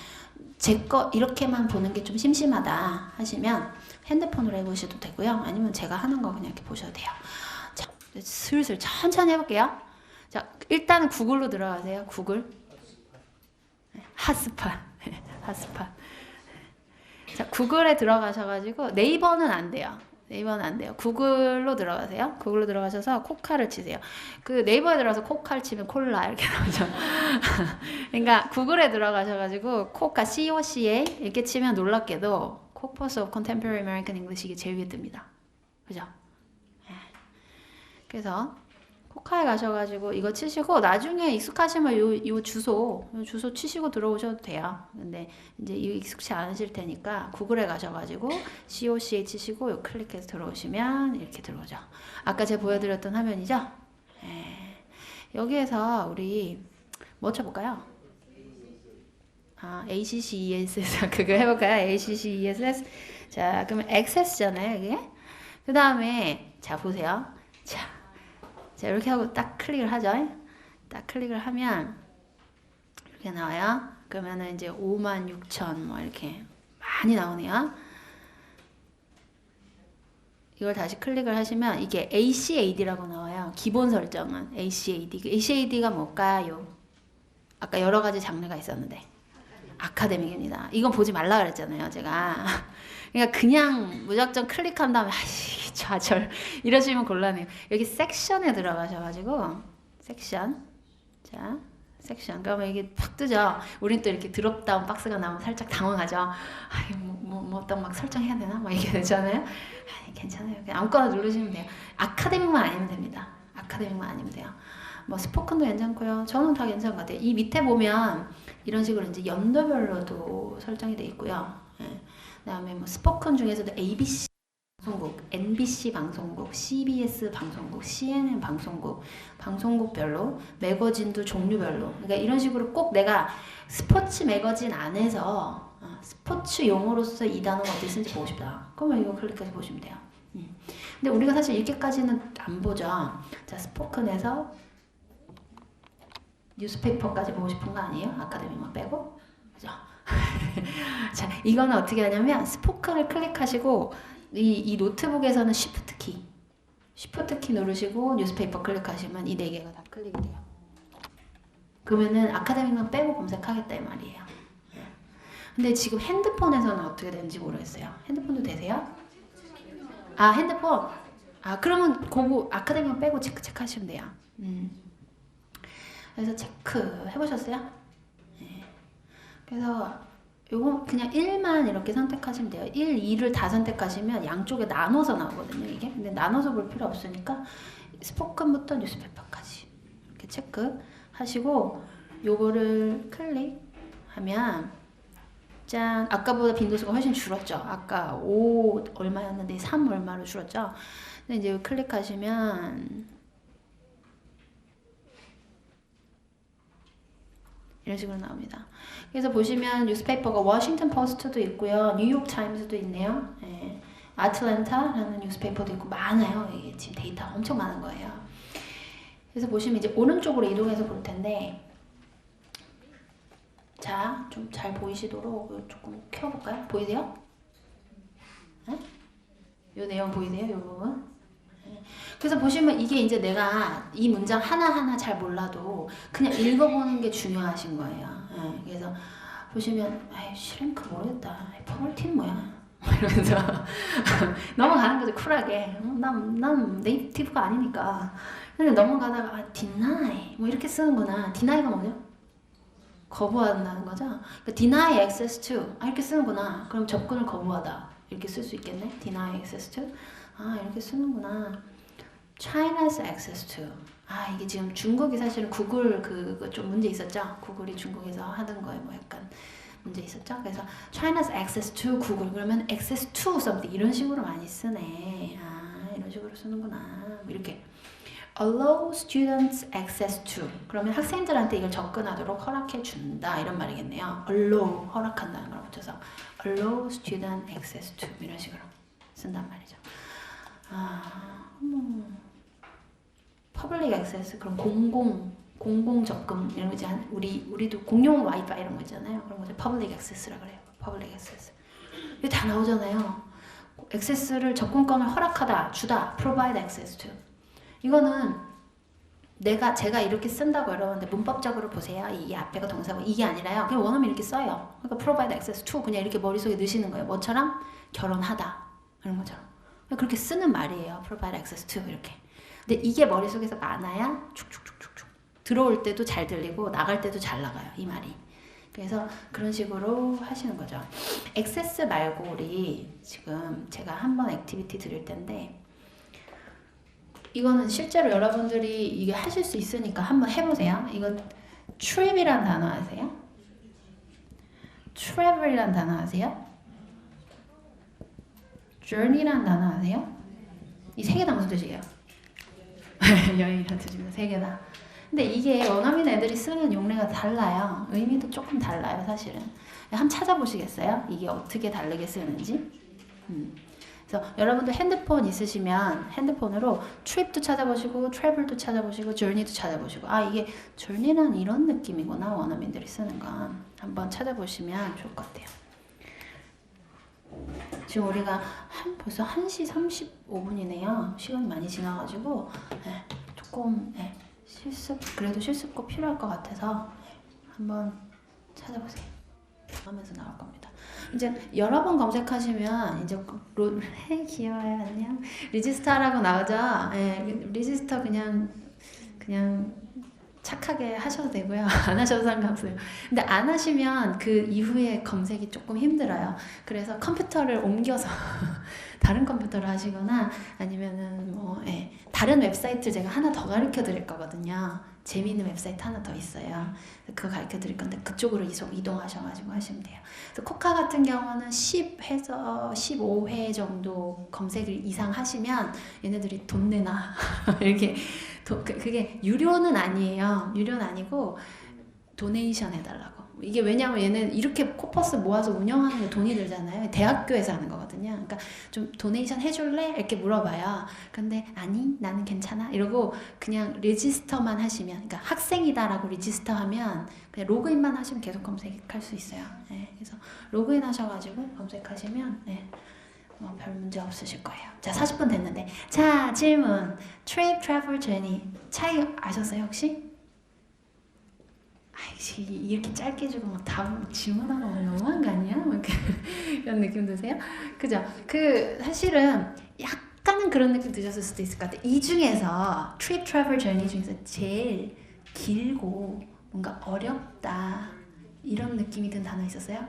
제 거 이렇게만 보는 게 좀 심심하다 하시면 핸드폰으로 해보셔도 되고요. 아니면 제가 하는 거 그냥 이렇게 보셔도 돼요. 자, 슬슬 천천히 해볼게요. 자, 일단은 구글로 들어가세요. 구글. 핫스팟. 핫스팟. 자, 구글에 들어가셔가지고 네이버는 안 돼요. 네이버는 안 돼요. 구글로 들어가세요. 구글로 들어가셔서 코카를 치세요. 그 네이버에 들어가서 코카를 치면 콜라 이렇게 나오죠. 그러니까 구글에 들어가셔가지고 코카 COCA 이렇게 치면 놀랍게도 Corpus of Contemporary American English 이게 제일 위에 뜹니다. 그죠? 그래서 코카에 가셔가지고 이거 치시고 나중에 익숙하시면 요 주소 치시고 들어오셔도 돼요. 근데 이제 이거 익숙치 않으실 테니까 구글에 가셔가지고 COCA 치시고 요 클릭해서 들어오시면 이렇게 들어오죠. 아까 제가 보여드렸던 화면이죠? 여기에서 우리 뭐 쳐볼까요? ACCESS 그거 해볼까요? ACCESS. 자, 그러면 access잖아요, 이게. 그 다음에 자 보세요. 자, 이렇게 하고 딱 클릭을 하죠. 딱 클릭을 하면 이렇게 나와요. 그러면은 이제 56,000 뭐 이렇게 많이 나오네요. 이걸 다시 클릭을 하시면 이게 ACAD라고 나와요. 기본 설정은 ACAD. ACAD가 뭘까요? 아까 여러 가지 장르가 있었는데 아카데믹입니다. 이건 보지 말라 그랬잖아요, 제가. 그러니까 그냥 무작정 클릭한 다음에 좌절 이러시면 곤란해요. 여기 섹션에 들어가셔가지고 섹션, 자 섹션 그러면 이게 팍 뜨죠. 우린 또 이렇게 드롭다운 박스가 나오면 살짝 당황하죠. 또 막 설정해야 되나? 막 이게 되잖아요. 괜찮아요. 그냥 아무거나 누르시면 돼요. 아카데믹만 아니면 됩니다. 아카데믹만 아니면 돼요. 뭐 스포큰도 괜찮고요. 저는 다 괜찮은 것 같아요. 이 밑에 보면 이런 식으로 이제 연도별로도 설정이 돼 있고요. 그다음에 뭐 스포큰 중에서도 ABC 방송국, NBC 방송국, CBS 방송국, CNN 방송국, 방송국별로 매거진도 종류별로. 그러니까 이런 식으로 꼭 내가 스포츠 매거진 안에서 스포츠 용어로서 이 단어가 어디 쓰는지 보고 싶다. 그러면 이거 클릭해서 보시면 돼요. 근데 우리가 사실 이렇게까지는 안 보죠. 자, 스포큰에서 뉴스페이퍼까지 보고 싶은 거 아니에요? 아카데미만 빼고. 그죠? 자, 이거는 어떻게 하냐면 스포큰을 클릭하시고 이 노트북에서는 Shift 키 누르시고 뉴스페이퍼 클릭하시면 이 4개가 다 클릭이 돼요. 그러면은 아카데믹만 빼고 검색하겠다 이 말이에요. 근데 지금 핸드폰에서는 어떻게 되는지 모르겠어요. 핸드폰도 되세요? 핸드폰. 그러면 그거 아카데믹만 빼고 체크하시면 돼요. 그래서 체크 해보셨어요? 네. 그래서 요거 그냥 1만 이렇게 선택하시면 돼요. 1, 2를 다 선택하시면 양쪽에 나눠서 나오거든요, 이게. 근데 나눠서 볼 필요 없으니까 스포큰부터 뉴스페퍼까지 이렇게 체크하시고 요거를 클릭하면 짠! 아까보다 빈도수가 훨씬 줄었죠. 아까 5 얼마였는데 3 얼마로 줄었죠. 근데 이제 클릭하시면 이런 식으로 나옵니다. 그래서 보시면 뉴스페이퍼가 워싱턴 포스트도 있고요. 뉴욕 타임즈도 있네요. 아틀랜타라는 뉴스페이퍼도 있고 많아요. 이게 지금 데이터가 엄청 많은 거예요. 그래서 보시면 이제 오른쪽으로 이동해서 볼 텐데 자, 좀 잘 보이시도록 조금 켜볼까요? 보이세요? 이 내용 보이세요? 이 부분? 그래서 보시면 이게 이제 내가 이 문장 하나하나 잘 몰라도 그냥 읽어보는 게 중요하신 거예요. 그래서 보시면 슈링크 모르겠다. 퍼멀티는 뭐야? 이러면서 넘어가는 거죠. 쿨하게. 난 네이티브가 아니니까. 근데 넘어가다가 deny 뭐 이렇게 쓰는구나. deny가 뭐죠? 거부한다는 거죠. 그러니까 deny access to 이렇게 쓰는구나. 그럼 접근을 거부하다 이렇게 쓸 수 있겠네. deny access to 이렇게 쓰는구나. China's access to 이게 지금 중국이 사실은 구글 그거 좀 문제 있었죠. 구글이 중국에서 하던 거에 뭐 약간 문제 있었죠. 그래서 China's access to Google 그러면 access to something 이런 식으로 많이 쓰네. 이런 식으로 쓰는구나. 뭐 이렇게 allow students access to 그러면 학생들한테 이걸 접근하도록 허락해 준다 이런 말이겠네요. allow 허락한다는 걸 붙여서 allow student access to 이런 식으로 쓴단 말이죠. public access 그럼 공공 접근 이런 거지. 우리도 공용 와이파이 이런 거 있잖아요. 그런 거죠. public access라 그래요. public access. 이게 다 나오잖아요. 액세스를 접근권을 허락하다, 주다, provide access to. 이거는 제가 이렇게 쓴다고 여러분들 문법적으로 보세요. 이 앞에가 동사고 이게 아니라요. 그냥 원어민 이렇게 써요. 그러니까 provide access to 그냥 이렇게 머릿속에 넣으시는 거예요. 뭐처럼? 결혼하다 이런 것처럼. 그렇게 쓰는 말이에요. provide access to 이렇게. 근데 이게 머릿속에서 많아야 축축축축축 들어올 때도 잘 들리고 나갈 때도 잘 나가요. 이 말이. 그래서 그런 식으로 하시는 거죠. 액세스 말고 우리 지금 제가 한번 액티비티 드릴 텐데 이거는 실제로 여러분들이 이게 하실 수 있으니까 한번 해보세요. 이거 trip이란 단어 아세요? travel이란 단어 아세요? journey란 단어 아세요? 이 세 개 다 무슨 뜻이에요? 여행이란 뜻입니다. 세 개 다. 근데 이게 원어민 애들이 쓰는 용례가 달라요. 의미도 조금 달라요, 사실은. 한번 찾아보시겠어요? 이게 어떻게 다르게 쓰는지? 그래서 여러분들 핸드폰 있으시면 핸드폰으로 trip도 찾아보시고 travel도 찾아보시고 journey도 찾아보시고 이게 journey는 이런 느낌이구나 원어민들이 쓰는 건 한번 찾아보시면 좋을 것 같아요. 지금 우리가 벌써 1시 35분이네요. 시간이 많이 지나가지고 조금 그래도 실습 꼭 필요할 것 같아서 한번 찾아보세요. 하면서 나올 겁니다. 이제 여러 번 검색하시면 이제 귀여워요. 안녕. 리지스터라고 나오죠. 리지스터 그냥 착하게 하셔도 되고요. 안 하셔도 상관없어요. 근데 안 하시면 그 이후에 검색이 조금 힘들어요. 그래서 컴퓨터를 옮겨서 다른 컴퓨터를 하시거나 아니면은 다른 웹사이트 제가 하나 더 가르쳐 드릴 거거든요. 재미있는 웹사이트 하나 더 있어요. 그거 가르쳐 드릴 건데 그쪽으로 이동하셔가지고 하시면 돼요. 그래서 코카 같은 경우는 10회에서 15회 정도 검색을 이상 하시면 얘네들이 돈 내나 이렇게 그게 유료는 아니에요. 유료는 아니고 도네이션 해달라고. 이게 왜냐면 얘는 이렇게 코퍼스 모아서 운영하는 게 돈이 들잖아요. 대학교에서 하는 거거든요. 그러니까 좀 도네이션 해줄래? 이렇게 물어봐요. 근데 아니 나는 괜찮아 이러고 그냥 레지스터만 하시면 그러니까 학생이다라고 레지스터 하면 그냥 로그인만 하시면 계속 검색할 수 있어요. 그래서 로그인 하셔가지고 검색하시면 별 문제 없으실 거예요. 자 40분 됐는데 자 질문 trip, travel, journey 차이 아셨어요 혹시? 이렇게 짧게 주고 답 질문하고 너무한 거 아니야? 이런 느낌 드세요? 그죠? 사실은 약간은 그런 느낌 드셨을 수도 있을 것 같아요. 이 중에서 trip, travel, journey 중에서 제일 길고 뭔가 어렵다 이런 느낌이 든 단어 있었어요?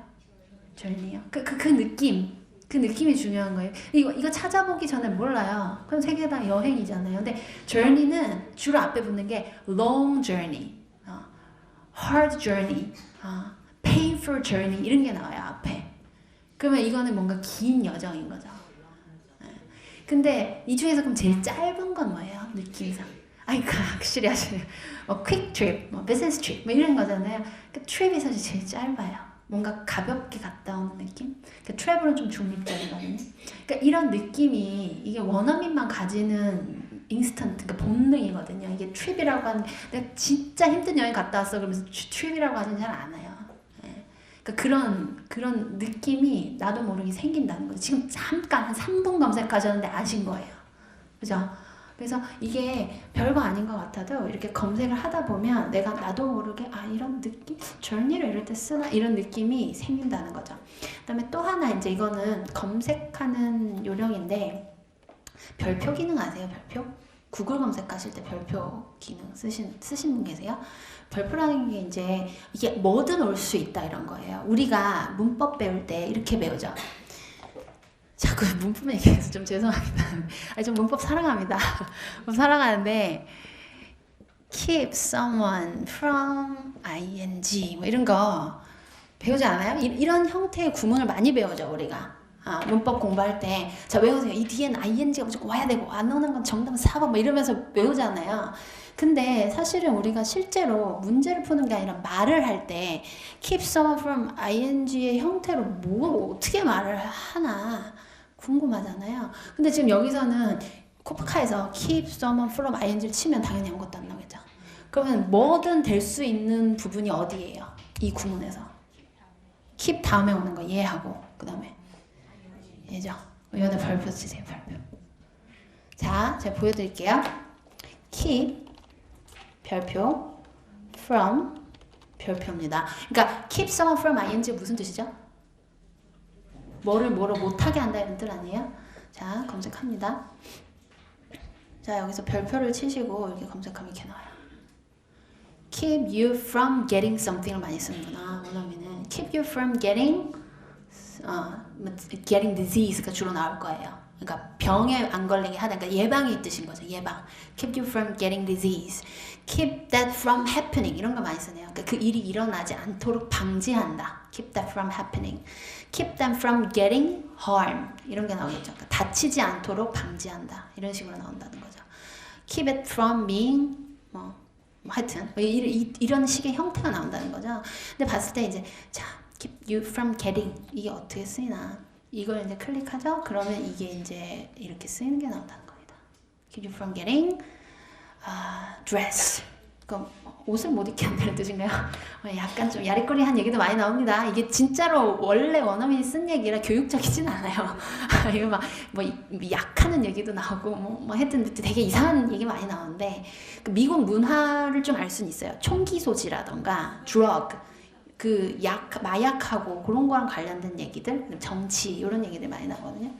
journey요? 그 느낌이 중요한 거예요. 이거 찾아보기 전에 몰라요. 그럼 세 개 다 여행이잖아요. 근데 journey는 주로 앞에 붙는 게 long journey, hard journey, painful journey 이런 게 나와요 앞에. 그러면 이거는 뭔가 긴 여정인 거죠. 근데 이 중에서 그럼 제일 짧은 건 뭐예요? 느낌상. 확실히 하시네요. quick trip, business trip 이런 거잖아요. trip이 사실 제일 짧아요. 뭔가 가볍게 갔다 오는 느낌? 트래블은 좀 중립적이거든요. 그러니까 이런 느낌이 이게 원어민만 가지는 인스턴트, 그러니까 본능이거든요. 이게 트립이라고 하는 내가 진짜 힘든 여행 갔다 왔어 그러면서 트립이라고 하지는 잘 않아요. 그러니까 그런 느낌이 나도 모르게 생긴다는 거죠. 지금 잠깐 한 3분 검색하셨는데 아신 거예요. 그죠? 그래서 이게 별거 아닌 것 같아도 이렇게 검색을 하다 보면 나도 모르게 이런 느낌? journey를 이럴 때 쓰나? 이런 느낌이 생긴다는 거죠. 그 다음에 또 하나 이제 이거는 검색하는 요령인데 별표 기능 아세요? 별표? 구글 검색하실 때 별표 기능 쓰신 분 계세요? 별표라는 게 이게 뭐든 올 수 있다 이런 거예요. 우리가 문법 배울 때 이렇게 배우죠. 자꾸 문법 얘기해서 좀 죄송합니다. 좀 문법 사랑합니다. 문법 사랑하는데 keep someone from ing 뭐 이런 거 배우지 않아요? 이런 형태의 구문을 많이 배우죠 우리가. 문법 공부할 때 자 외우세요. 이 뒤에는 ing가 무조건 와야 되고 안 오는 건 정답은 4번 뭐 이러면서 외우잖아요. 근데 사실은 우리가 실제로 문제를 푸는 게 아니라 말을 할 때 keep someone from ing의 형태로 뭐 어떻게 말을 하나 궁금하잖아요. 근데 지금 여기서는 코프카에서 keep someone from ing를 치면 당연히 아무것도 안 나오겠죠. 그러면 뭐든 될 수 있는 부분이 어디예요? 이 구문에서 keep 다음에 오는 거 얘하고 그 다음에 얘죠. 여기다 별표 치세요. 별표. 자, 제가 보여드릴게요. keep 별표 from 별표입니다. 그러니까 keep someone from ing 무슨 뜻이죠? 뭐를 못하게 한다 이런 뜻 아니에요? 자, 검색합니다. 자, 여기서 별표를 치시고 이렇게 검색하면 이렇게 나와요. keep you from getting something을 많이 쓰는구나. 원어민은 keep you from getting disease가 주로 나올 거예요. 그러니까 병에 안 걸리게 하다. 그러니까 예방의 뜻인 거죠. 예방. keep you from getting disease. keep that from happening. 이런 거 많이 쓰네요. 그러니까 그 일이 일어나지 않도록 방지한다. keep that from happening. keep them from getting harm. 이런 게 나오겠죠. 그러니까 다치지 않도록 방지한다. 이런 식으로 나온다는 거죠. keep it from being 하여튼 이런 식의 형태가 나온다는 거죠. 근데 봤을 때 이제 자 keep you from getting 이게 어떻게 쓰이나 이걸 이제 클릭하죠. 그러면 이게 이제 이렇게 쓰이는 게 나온다는 겁니다. keep you from getting dress. 그럼 옷을 못 입게 한다는 뜻인가요? 약간 좀 야리꾸리한 얘기도 많이 나옵니다. 이게 진짜로 원래 원어민이 쓴 얘기라 교육적이진 않아요. 이거 막 뭐 약하는 얘기도 나오고 뭐 하여튼 되게 이상한 얘기 많이 나오는데 미국 문화를 좀 알 수는 있어요. 총기 소지라던가 drug 그 마약하고 그런 거랑 관련된 얘기들, 정치 이런 얘기들 많이 나거든요.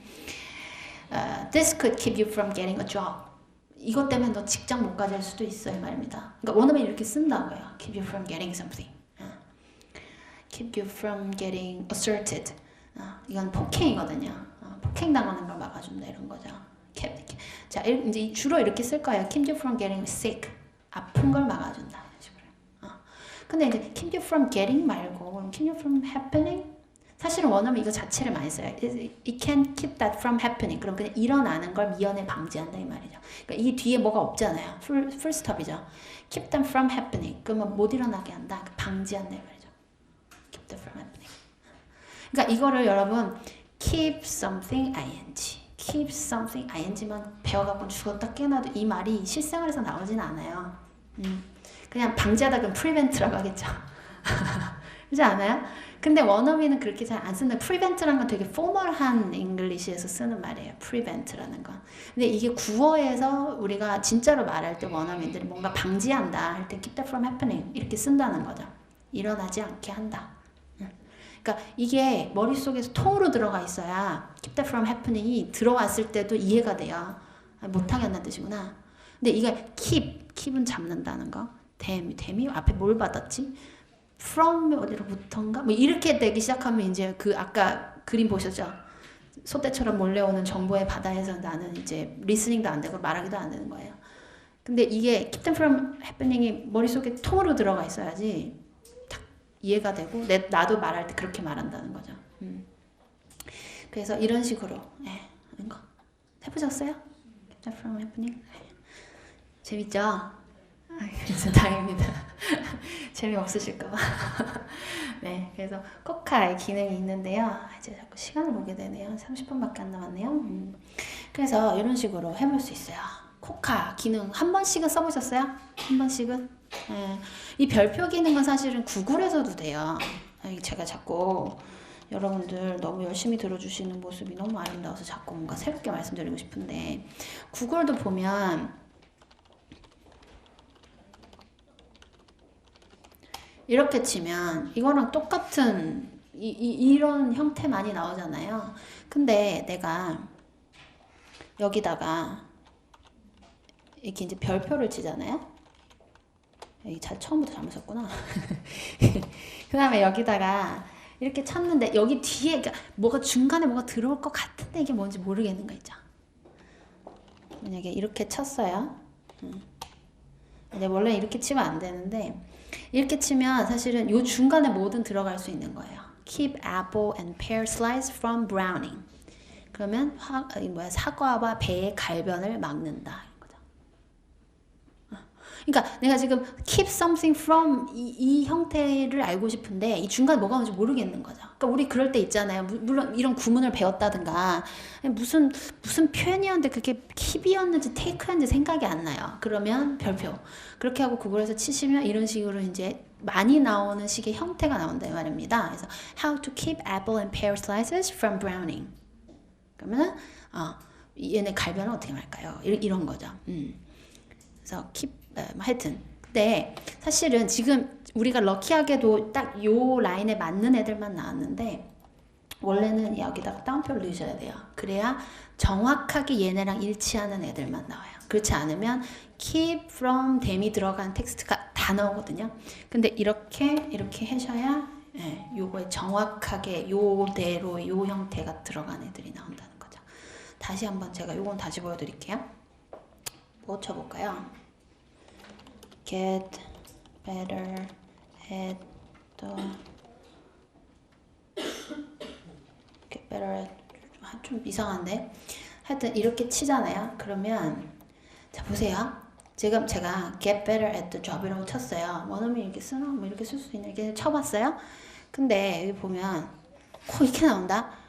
This could keep you from getting a job. 이것 때문에 너 직장 못 가질 수도 있어 이 말입니다. 그러니까 원어민이 이렇게 쓴다고요. Keep you from getting something. Keep you from getting assaulted. 이건 폭행이거든요. 폭행당하는 걸 막아준다 이런 거죠. 자, 이제 주로 이렇게 쓸 거예요. Keep you from getting sick. 아픈 걸 막아준다. 이런 식으로. 근데 이제 keep you from getting 말고 keep you from happening. 사실은 원어민 이거 자체를 많이 써요. It can keep that from happening. 그럼 그냥 일어나는 걸 미연에 방지한다 이 말이죠. 그러니까 이 뒤에 뭐가 없잖아요. full stop이죠. Keep them from happening. 그러면 못 일어나게 한다. 방지한다 이 말이죠. Keep them from happening. 그러니까 이거를 여러분 keep something ing. keep something ing만 배워갖고 죽었다 깨어나도 이 말이 실생활에서 나오진 않아요. 그냥 방지하다 그럼 prevent라고 하겠죠. 그렇지 않아요? 근데 원어민은 그렇게 잘 안 쓴다. prevent라는 건 되게 포멀한 잉글리시에서 쓰는 말이에요. prevent라는 건. 근데 이게 구어에서 우리가 진짜로 말할 때 원어민들이 뭔가 방지한다 할 때 keep that from happening 이렇게 쓴다는 거죠. 일어나지 않게 한다. 그러니까 이게 머릿속에서 통으로 들어가 있어야 keep that from happening이 들어왔을 때도 이해가 돼요. 못하게 한다는 뜻이구나. 근데 이게 keep은 잡는다는 거. 댐이 앞에 뭘 받았지? from 어디로부터인가? 뭐 이렇게 되기 시작하면 이제 그 아까 그림 보셨죠? 소떼처럼 몰려오는 정보의 바다에서 나는 이제 리스닝도 안 되고 말하기도 안 되는 거예요. 근데 이게 keep them from happening이 머릿속에 통으로 들어가 있어야지 딱 이해가 되고 나도 말할 때 그렇게 말한다는 거죠. 그래서 이런 식으로 하는 거 해보셨어요? keep them from happening? 재밌죠? 그래서 다행입니다. 재미없으실까봐. 네, 그래서 코카의 기능이 있는데요. 이제 자꾸 시간을 보게 되네요. 30분밖에 안 남았네요. 그래서 이런 식으로 해볼 수 있어요. 코카 기능 한 번씩은 써보셨어요? 한 번씩은? 네. 이 별표 기능은 사실은 구글에서도 돼요. 제가 자꾸 여러분들 너무 열심히 들어주시는 모습이 너무 아름다워서 자꾸 뭔가 새롭게 말씀드리고 싶은데 구글도 보면 이렇게 치면 이거랑 똑같은 이런 형태 많이 나오잖아요. 근데 내가 여기다가 이렇게 이제 별표를 치잖아요. 여기 처음부터 잘못 썼구나. 그 다음에 여기다가 이렇게 쳤는데 여기 뒤에 그러니까 뭐가 중간에 뭐가 들어올 것 같은데 이게 뭔지 모르겠는 거 있죠. 만약에 이렇게 쳤어요. 근데 원래 이렇게 치면 안 되는데 이렇게 치면 사실은 요 중간에 뭐든 들어갈 수 있는 거예요. Keep apple and pear slice from browning. 그러면 사과와 배의 갈변을 막는다. 그러니까 내가 지금 keep something from 이 형태를 알고 싶은데 이 중간에 뭐가 오는지 모르겠는 거죠. 그러니까 우리 그럴 때 있잖아요. 물론 이런 구문을 배웠다든가 무슨 표현이었는데 그게 keep이었는지 take였는지 생각이 안 나요. 그러면 별표. 그렇게 하고 구글에서 치시면 이런 식으로 이제 많이 나오는 식의 형태가 나온다 이 말입니다. 그래서 how to keep apple and pear slices from browning. 그러면 얘네 갈변을 어떻게 말까요? 이런 거죠. 그래서 keep 하여튼 근데 사실은 지금 우리가 럭키하게도 딱 요 라인에 맞는 애들만 나왔는데 원래는 여기다가 따옴표를 넣으셔야 돼요. 그래야 정확하게 얘네랑 일치하는 애들만 나와요. 그렇지 않으면 keep from them이 들어간 텍스트가 다 나오거든요. 근데 이렇게 하셔야 요거에 정확하게 요대로 요 형태가 들어간 애들이 나온다는 거죠. 다시 한번 제가 요건 다시 보여드릴게요. 뭐 쳐볼까요? Get better at get better at 좀 이상한데 하여튼 이렇게 치잖아요. 그러면 자 보세요. 지금 제가 get better at the job이라고 쳤어요. 원어민 이렇게 쓰나? 뭐 이렇게 쓸 수 있나? 이렇게 쳐봤어요. 근데 여기 보면 이렇게 나온다.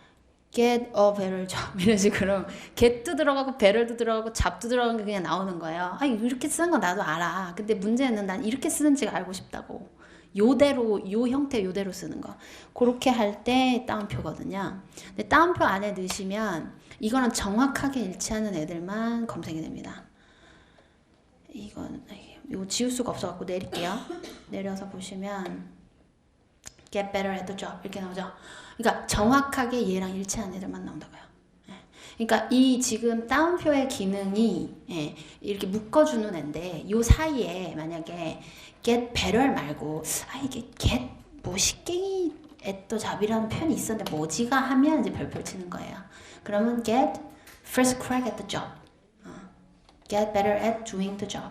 get a better job 이런 식으로 get도 들어가고 better도 들어가고 job도 들어가는 게 그냥 나오는 거예요. 이렇게 쓰는 건 나도 알아. 근데 문제는 난 이렇게 쓰는지가 알고 싶다고. 요대로 요 형태 요대로 쓰는 거. 그렇게 할 때 따옴표거든요. 근데 따옴표 안에 넣으시면 이거는 정확하게 일치하는 애들만 검색이 됩니다. 이건 이거 지울 수가 없어갖고 내릴게요. 내려서 보시면 get better at the job 이렇게 나오죠. 그러니까 정확하게 얘랑 일치하는 애들만 나온다고요. 그러니까 이 지금 따옴표의 기능이 이렇게 묶어주는 애인데 요 사이에 만약에 get better 말고 이게 get 뭐 식갱이 at the job이라는 표현이 있었는데 뭐지가 하면 이제 별표 치는 거예요. 그러면 get first crack at the job, get better at doing the job.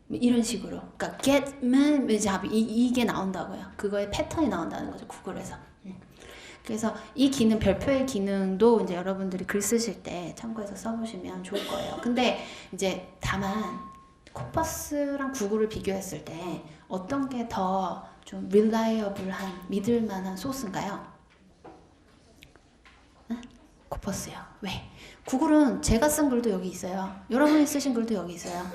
이런 식으로. 그러니까 get만 job 이게 나온다고요. 그거의 패턴이 나온다는 거죠. 구글에서. 그래서 이 기능, 별표의 기능도 이제 여러분들이 글 쓰실 때 참고해서 써보시면 좋을 거예요. 근데 이제 다만 코퍼스랑 구글을 비교했을 때 어떤 게 더 좀 reliable한, 믿을 만한 소스인가요? 코퍼스요. 왜? 구글은 제가 쓴 글도 여기 있어요. 여러분이 쓰신 글도 여기 있어요.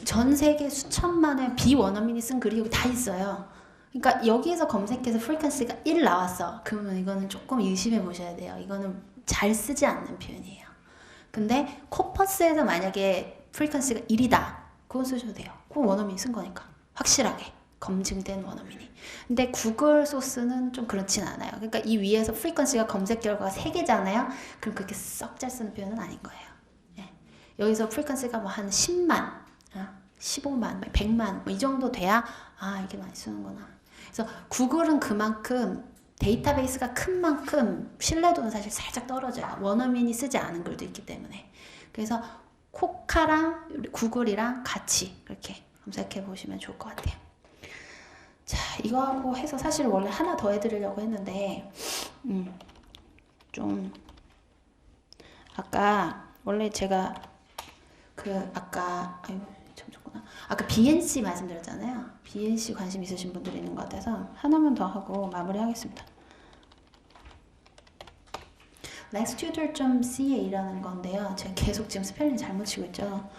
전 세계 수천만의 비원어민이 쓴 글이 여기 다 있어요. 그러니까 여기에서 검색해서 frequency가 1 나왔어. 그러면 이거는 조금 의심해 보셔야 돼요. 이거는 잘 쓰지 않는 표현이에요. 근데 코퍼스에서 만약에 frequency가 1이다. 그건 쓰셔도 돼요. 그건 원어민이 쓴 거니까. 확실하게 검증된 원어민이. 근데 구글 소스는 좀 그렇진 않아요. 그러니까 이 위에서 frequency가 검색 결과가 3개잖아요. 그럼 그렇게 썩 잘 쓰는 표현은 아닌 거예요. 여기서 frequency가 뭐 한 10만, 15만, 100만 뭐 이 정도 돼야 이게 많이 쓰는구나. 그래서 구글은 그만큼 데이터베이스가 큰 만큼 신뢰도는 사실 살짝 떨어져요. 원어민이 쓰지 않은 글도 있기 때문에. 그래서 코카랑 구글이랑 같이 이렇게 검색해 보시면 좋을 것 같아요. 자, 이거하고 해서 사실 원래 하나 더 해드리려고 했는데 좀 아까 원래 제가 아까 BNC 말씀드렸잖아요. BNC 관심 있으신 분들이 있는 것 같아서 하나만 더 하고 마무리하겠습니다. lextutor.ca라는 건데요. 제가 계속 지금 스펠링 잘못 치고 있죠.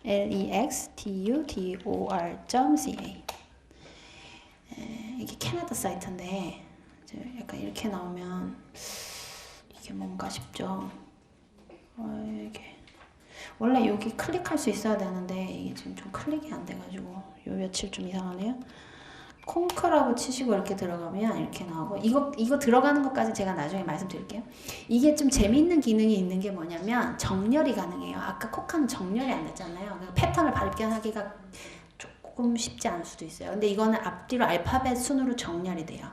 lextutor.ca 이게 캐나다 사이트인데 약간 이렇게 나오면 이게 뭔가 싶죠. 이게 원래 여기 클릭할 수 있어야 되는데 이게 지금 좀 클릭이 안 돼가지고 요 며칠 좀 이상하네요. 콩크라고 치시고 이렇게 들어가면 이렇게 나오고 이거 들어가는 것까지 제가 나중에 말씀드릴게요. 이게 좀 재미있는 기능이 있는 게 뭐냐면 정렬이 가능해요. 아까 코카는 정렬이 안 됐잖아요. 패턴을 발견하기가 조금 쉽지 않을 수도 있어요. 근데 이거는 앞뒤로 알파벳 순으로 정렬이 돼요.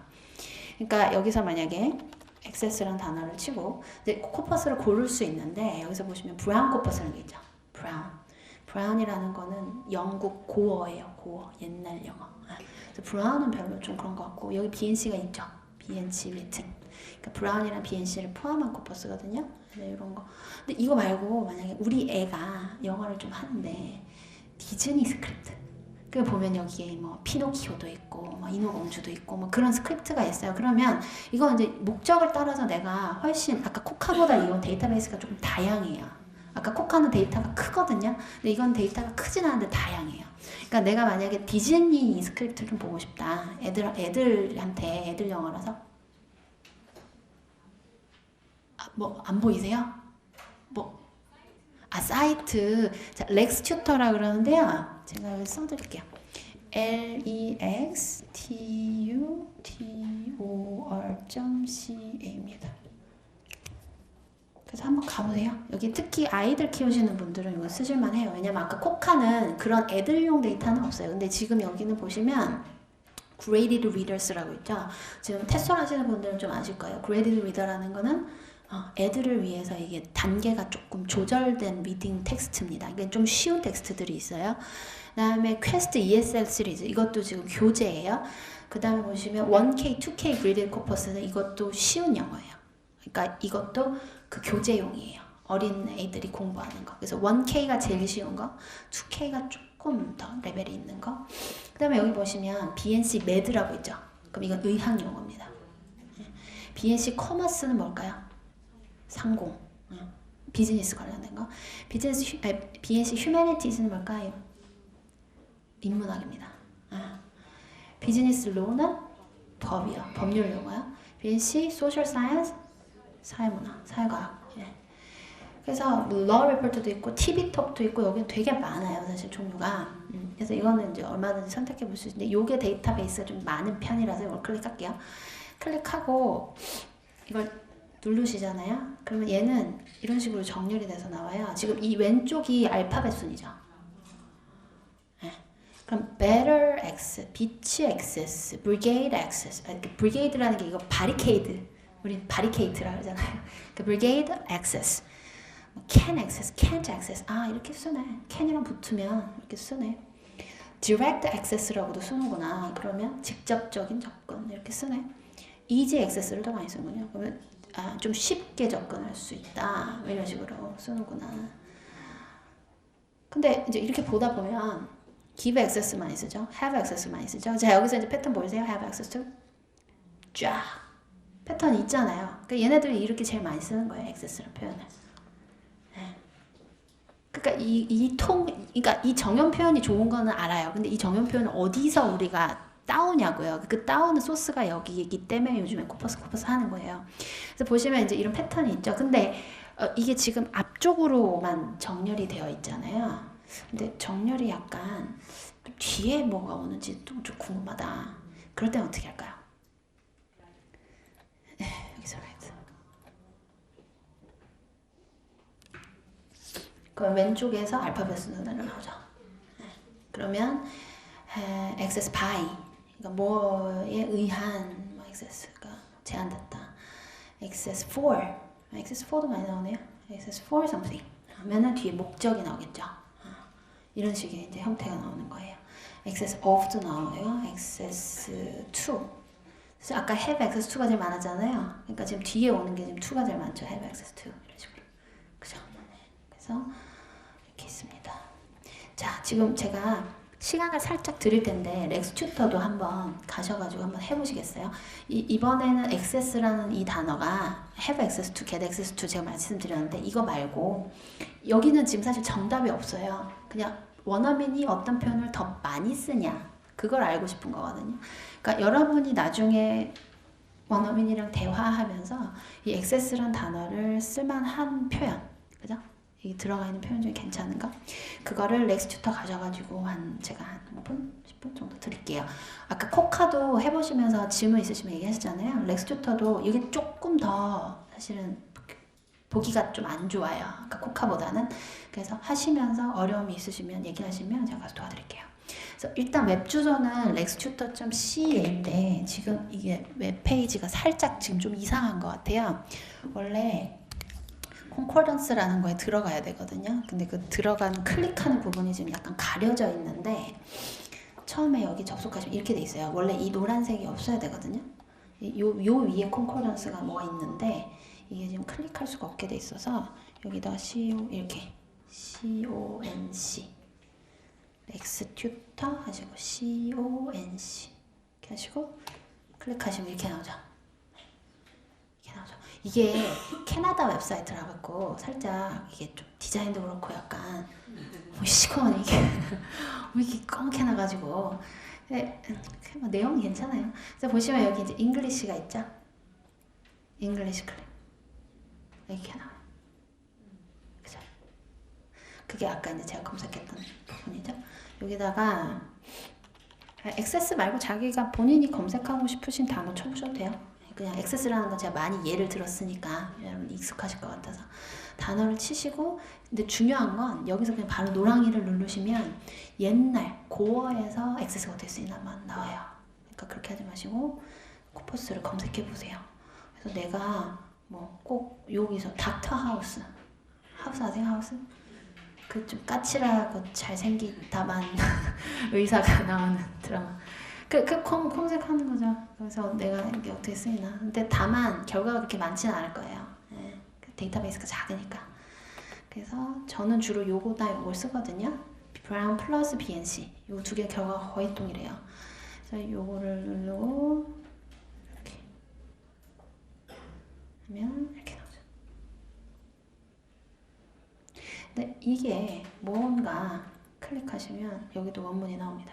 그러니까 여기서 만약에 액세스라는 단어를 치고 이제 코퍼스를 고를 수 있는데 여기서 보시면 브라운 코퍼스라는 게 있죠. 브라운이라는 거는 영국 고어예요. 고어. 옛날 영어. 그래서 브라운은 별로 좀 그런 것 같고 여기 BNC가 있죠. BNC written. 그러니까 브라운이랑 BNC를 포함한 코퍼스거든요. 네, 이런 거. 근데 이거 말고 만약에 우리 애가 영어를 좀 하는데 디즈니 스크립트. 그 보면 여기에 뭐 피노키오도 있고 뭐 인어공주도 있고 뭐 그런 스크립트가 있어요. 그러면 이건 이제 목적을 따라서 내가 훨씬 아까 코카보다 이건 데이터베이스가 조금 다양해요. 아까 코카는 데이터가 크거든요. 근데 이건 데이터가 크진 않은데 다양해요. 그러니까 내가 만약에 디즈니 스크립트를 좀 보고 싶다. 애들한테 애들 영어라서 뭐 안 보이세요? 사이트. 자, 렉스튜터라 그러는데요. 제가 여기 써드릴게요. lextutor.ca입니다. 그래서 한번 가보세요. 여기 특히 아이들 키우시는 분들은 이거 쓰실만 해요. 왜냐면 아까 코카는 그런 애들용 데이터는 없어요. 근데 지금 여기는 보시면 graded readers라고 있죠. 지금 테스트 하시는 분들은 좀 아실 거예요. graded reader라는 거는 애들을 위해서 이게 단계가 조금 조절된 리딩 텍스트입니다. 이게 좀 쉬운 텍스트들이 있어요. 그 다음에 퀘스트 ESL 시리즈 이것도 지금 교재예요. 그 다음에 보시면 1K, 2K graded corpus는 이것도 쉬운 영어예요. 그러니까 이것도 그 교재용이에요. 어린 애들이 공부하는 거. 그래서 1K가 제일 쉬운 거, 2K가 조금 더 레벨이 있는 거. 그 다음에 여기 보시면 BNC med라고 있죠. 그럼 이건 의학 용어입니다. BNC 커머스는 뭘까요? 상공, 비즈니스 관련된 거. BNC 휴머니티즈는 뭘까요? 인문학입니다. 비즈니스 로는 법이요, 법률 용어요. BNC 소셜 사이언스, 사회문화, 사회과학. 그래서 law report도 있고 TV톡도 있고 여기는 되게 많아요, 사실 종류가. 그래서 이거는 이제 얼마든지 선택해 볼 수 있는데 요게 데이터베이스가 좀 많은 편이라서 이걸 클릭할게요. 클릭하고 이걸 누르시잖아요. 그러면 얘는 이런 식으로 정렬이 돼서 나와요. 지금 이 왼쪽이 알파벳 순이죠. 네. 그럼 better access, beach access, brigade access. brigade라는 게 이거 barricade. 우린 barricade라고 하잖아요. 그 brigade access, can access, can't access. 이렇게 쓰네. can이랑 붙으면 이렇게 쓰네. direct access라고도 쓰는구나. 그러면 직접적인 접근 이렇게 쓰네. easy access를 더 많이 쓰는군요. 그러면 좀 쉽게 접근할 수 있다. 이런 식으로 쓰는구나. 근데 이제 이렇게 보다 보면 give access 많이 쓰죠. have access 많이 쓰죠. 자, 여기서 이제 패턴 보이세요? have access to? 쫙. 패턴이 있잖아요. 그러니까 얘네들이 이렇게 제일 많이 쓰는 거예요. access라는 표현을. 네. 그러니까 그러니까 이 정형 표현이 좋은 거는 알아요. 근데 이 정형 표현은 어디서 우리가 따오냐고요. 그 따오는 소스가 여기이기 때문에 요즘에 코퍼스 하는 거예요. 그래서 보시면 이제 이런 패턴이 있죠. 근데 이게 지금 앞쪽으로만 정렬이 되어 있잖아요. 근데 정렬이 약간 뒤에 뭐가 오는지 좀 궁금하다. 그럴 때는 어떻게 할까요? 여기서 그 왼쪽에서 알파벳 순서대로 나오죠. 그러면 access by 그러니까 뭐에 의한 access가 제한됐다. access for 도 많이 나오네요. access for something 하면은 뒤에 목적이 나오겠죠. 이런 식의 이제 형태가 나오는 거예요. access of도 나와요. access to. 그래서 아까 have access to가 제일 많았잖아요. 그러니까 지금 뒤에 오는 게 지금 to가 제일 많죠. have access to 이런 식으로. 그죠? 그래서 이렇게 있습니다. 자, 지금 제가 시간을 살짝 드릴 텐데 렉스튜터도 한번 가셔가지고 한번 해보시겠어요? 이번에는 access라는 이 단어가 have access to, get access to 제가 말씀드렸는데 이거 말고 여기는 지금 사실 정답이 없어요. 그냥 원어민이 어떤 표현을 더 많이 쓰냐 그걸 알고 싶은 거거든요. 그러니까 여러분이 나중에 원어민이랑 대화하면서 이 access라는 단어를 쓸만한 표현, 그죠? 이 들어가 있는 표현 중에 괜찮은 거? 그거를 렉스튜터 가져가지고 제가 한 5분? 10분 정도 드릴게요. 아까 코카도 해보시면서 질문 있으시면 얘기하시잖아요. 렉스튜터도 이게 조금 더 사실은 보기가 좀 안 좋아요. 아까 코카보다는. 그래서 하시면서 어려움이 있으시면 얘기하시면 제가 가서 도와드릴게요. 그래서 일단 웹 주소는 lextutor.ca인데 지금 이게 웹 페이지가 살짝 지금 좀 이상한 것 같아요. 원래 콘코던스라는 거에 들어가야 되거든요. 근데 그 들어가는 클릭하는 부분이 지금 약간 가려져 있는데 처음에 여기 접속하시면 이렇게 돼 있어요. 원래 이 노란색이 없어야 되거든요. 요 위에 콘코던스가 뭐가 있는데 이게 지금 클릭할 수가 없게 돼 있어서 여기다 CO 이렇게 CONC 엑스튜터 하시고 CONC 이렇게 하시고 클릭하시면 이렇게 나오죠. 이렇게 나오죠. 이게 캐나다 웹사이트라 갖고 살짝 이게 좀 디자인도 그렇고 약간 시커먼 이게 이게 검게 나가지고 뭐 내용은 괜찮아요. 그래서 보시면 여기 이제 잉글리시가 있죠. 잉글리시 클릭 이렇게 나와요. 그죠? 그게 아까 이제 제가 검색했던 부분이죠. 여기다가 액세스 말고 자기가 본인이 검색하고 싶으신 단어 쳐보셔도 돼요. 그냥 액세스라는 거 제가 많이 예를 들었으니까 여러분 익숙하실 것 같아서 단어를 치시고, 근데 중요한 건 여기서 그냥 바로 노랑이를 누르시면 옛날 고어에서 액세스가 될 수 있나만 나와요. 그러니까 그렇게 하지 마시고 코퍼스를 검색해 보세요. 그래서 내가 뭐 꼭 여기서 닥터 하우스 아세요? 하우스? 그 좀 까칠하고 잘생긴 다만 의사가 나오는 드라마. 검색하는 거죠. 그래서 내가 이게 어떻게 쓰이나. 근데 다만 결과가 그렇게 많지는 않을 거예요. 예. 데이터베이스가 작으니까. 그래서 저는 주로 요거다 요걸 쓰거든요. 브라운 플러스 BNC. 요 두 개 결과가 거의 동일해요. 그래서 요거를 누르고 이렇게 하면 이렇게 나오죠. 근데 이게 뭔가 클릭하시면 여기도 원문이 나옵니다.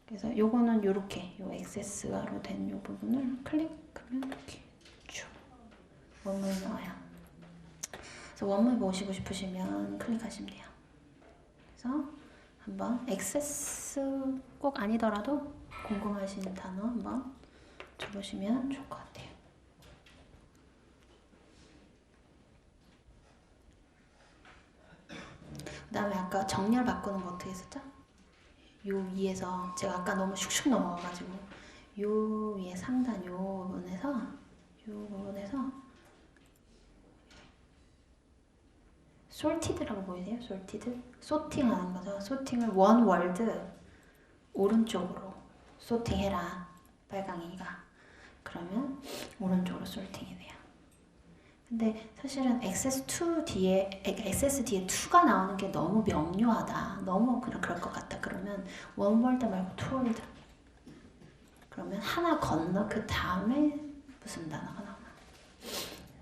그래서 요거는 요렇게 요 액세스로 된 요 부분을 클릭하면 이렇게 쭉 원문이 나와요. 그래서 원문 보시고 싶으시면 클릭하시면 돼요. 그래서 한번 액세스 꼭 아니더라도 궁금하신 단어 한번 줘보시면 좋을 것 같아요. 그 다음에 아까 정렬 바꾸는 거 어떻게 했었죠? 요 위에서 제가 아까 너무 슉슉 넘어가가지고 요 위에 상단 요 부분에서 sorted라고 보이세요? sorted? 소팅하는 거죠. 소팅을 one word 오른쪽으로 소팅해라. 빨강이가. 그러면 오른쪽으로 sorting이 돼요. 근데 사실은 access 뒤에 2가 나오는 게 너무 명료하다. 너무 그럴 것 같다. 그러면 one word 말고 two word. 그러면 하나 건너 그 다음에 무슨 단어가 나오나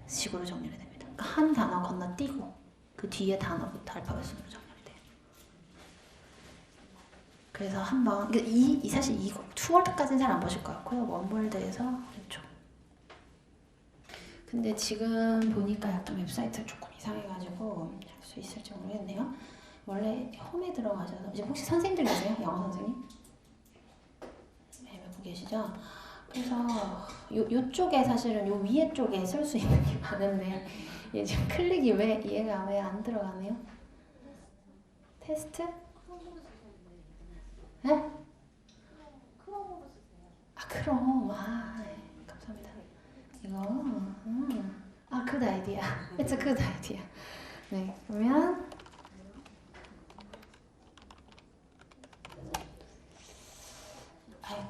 식으로 정렬이 됩니다. 그러니까 한 단어 건너뛰고 그 뒤에 단어부터 알파벳으로 정렬이 돼요. 그래서 한번 사실 이거 two word까지는 잘 안 보실 것 같고요. one word에서 이쪽. 근데 지금 보니까 약간 웹사이트가 조금 이상해가지고 할 수 있을지 모르겠네요. 원래 홈에 들어가셔서 이제 혹시 선생님들 계세요? 영어 선생님? 네, 몇 분 계시죠? 그래서 요쪽에 사실은 요 위에 쪽에 쓸 수 있는 게 많은데 얘 지금 클릭이 얘가 왜 안 들어가네요? 테스트? 네? 크롬. 감사합니다. 이거 good idea. It's a good idea. 네, 그러면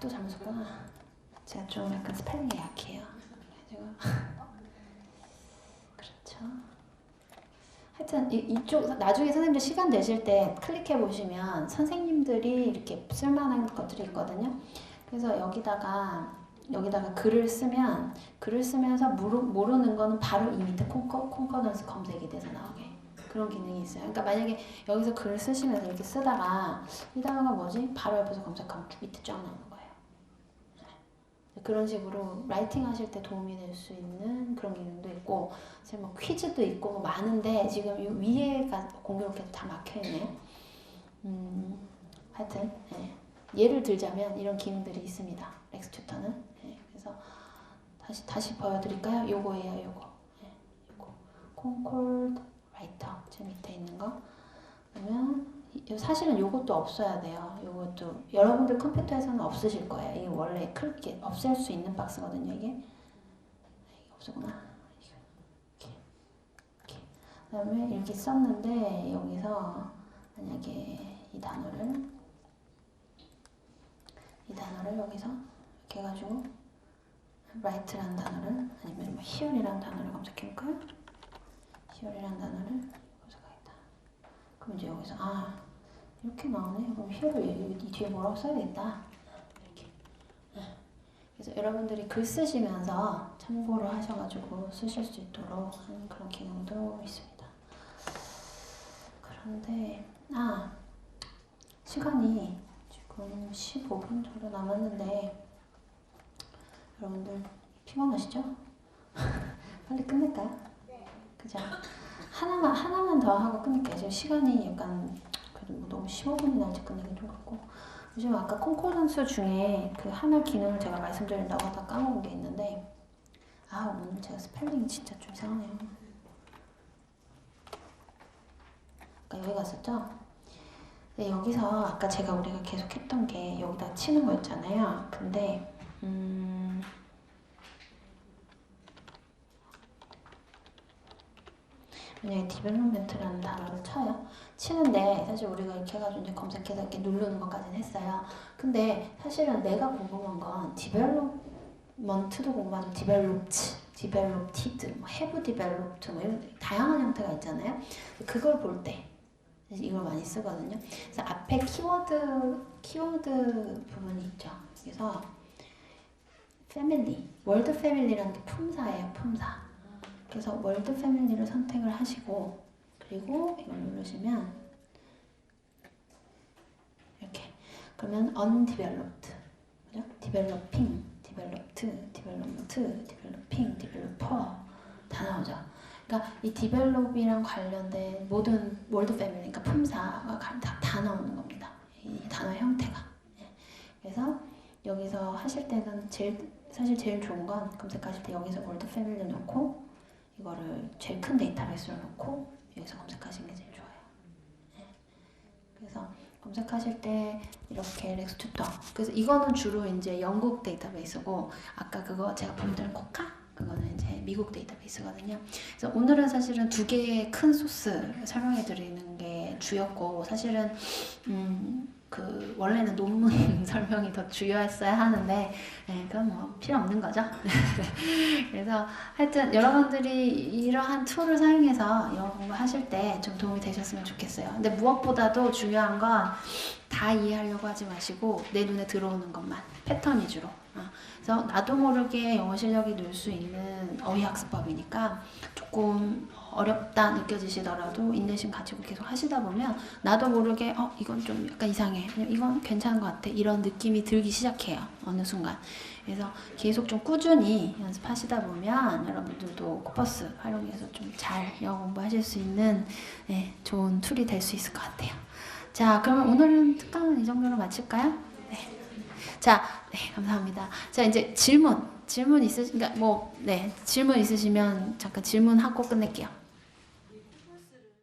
또 잘못 썼구나. 제가 좀 약간 스펠링이 약해요. 그렇죠. 하여튼 이쪽 나중에 선생님들 시간 되실 때 클릭해 보시면 선생님들이 이렇게 쓸만한 것들이 있거든요. 그래서 여기다가 글을 쓰면서 모르는 거는 바로 이 밑에 콘커던스 검색이 돼서 나오게 그런 기능이 있어요. 그러니까 만약에 여기서 글을 쓰시면서 이렇게 쓰다가 이 단어가 뭐지? 바로 옆에서 검색하면 밑에 쫙 나오는 거예요. 그런 식으로 라이팅 하실 때 도움이 될 수 있는 그런 기능도 있고, 사실 뭐 퀴즈도 있고 뭐 많은데 지금 이 위에가 공교롭게도 다 막혀있네요. 하여튼 예를 들자면 이런 기능들이 있습니다. 렉스튜터는. 그래서 다시 보여드릴까요? 요거예요, 요거. 요거. 콘콜드 라이터 제 밑에 있는 거. 그러면 사실은 요것도 없어야 돼요. 요것도 여러분들 컴퓨터에서는 없으실 거예요. 이게 원래 이렇게 없앨 수 있는 박스거든요. 이게 없구나. 이렇게. 그다음에 이렇게 썼는데 여기서 만약에 이 단어를 여기서 이렇게 해가지고 write라는 단어를 아니면 뭐 here이라는 단어를 검색해볼까요? here이라는 단어를 검색하겠다. 그럼 이제 여기서 이렇게 나오네. 그럼 here를 이 뒤에 뭐라고 써야겠다. 이렇게. 그래서 여러분들이 글 쓰시면서 참고를 하셔가지고 쓰실 수 있도록 하는 그런 기능도 있습니다. 그런데 시간이 지금 15분 정도 남았는데 여러분들 피곤하시죠? 빨리 끝낼까요? 그죠? 하나만 더 하고 끝낼게요. 지금 시간이 약간 그래도 뭐 너무 15분이 날지 끝내기 좀 그렇고. 요즘 아까 콩코던스 중에 그 하나 기능을 제가 말씀드린다고 하다 까먹은 게 있는데 오늘 제가 스펠링이 진짜 좀 이상하네요. 아까 여기 갔었죠? 네, 여기서 아까 우리가 계속 했던 게 여기다 치는 거였잖아요. 근데 만약에 디벨롭먼트라는 단어를 치는데 사실 우리가 이렇게 해가지고 이제 검색해서 이렇게 누르는 것까지는 했어요. 근데 사실은 내가 궁금한 건 디벨롭먼트도 궁금하죠. 디벨롭티드, 뭐 have developed 뭐 이런 다양한 형태가 있잖아요. 그걸 볼 때 이걸 많이 쓰거든요. 그래서 앞에 키워드 부분이 있죠. 그래서 패밀리, 월드 패밀리라는 게 품사예요. 품사. 그래서 월드 패밀리를 선택을 하시고 그리고 이걸 누르시면 이렇게 그러면 undeveloped, 그죠? developing, developed, development, developing, developer 다 나오죠. 그러니까 이 develop이랑 관련된 모든 월드 패밀리, 그러니까 품사가 다 나오는 겁니다. 이 단어 형태가. 그래서 여기서 하실 때는 사실 제일 좋은 건 검색하실 때 여기서 월드 패밀리 놓고 이거를 제일 큰 데이터베이스로 놓고 여기서 검색하시는 게 제일 좋아요. 그래서 검색하실 때 이렇게 렉스튜터. 그래서 이거는 주로 이제 영국 데이터베이스고 아까 그거 제가 보여드린 코카 그거는 이제 미국 데이터베이스거든요. 그래서 오늘은 사실은 두 개의 큰 소스 설명해 드리는 게 주였고 사실은 그 원래는 논문 설명이 더 주요했어야 하는데 그건 뭐 필요 없는 거죠. 그래서 하여튼 여러분들이 이러한 툴을 사용해서 영어 공부하실 때 좀 도움이 되셨으면 좋겠어요. 근데 무엇보다도 중요한 건 다 이해하려고 하지 마시고 내 눈에 들어오는 것만 패턴 위주로. 그래서 나도 모르게 영어 실력이 늘 수 있는 어휘학습법이니까 조금 어렵다 느껴지시더라도 인내심 가지고 계속 하시다 보면 나도 모르게 이건 좀 약간 이상해, 이건 괜찮은 것 같아 이런 느낌이 들기 시작해요. 어느 순간. 그래서 계속 좀 꾸준히 연습하시다 보면 여러분들도 코퍼스 활용해서 좀 잘 영어 공부하실 수 있는 좋은 툴이 될 수 있을 것 같아요. 자, 그러면 오늘은 특강은 이 정도로 마칠까요? 네. 자, 감사합니다. 자, 이제 질문 있으시면 잠깐 질문하고 끝낼게요.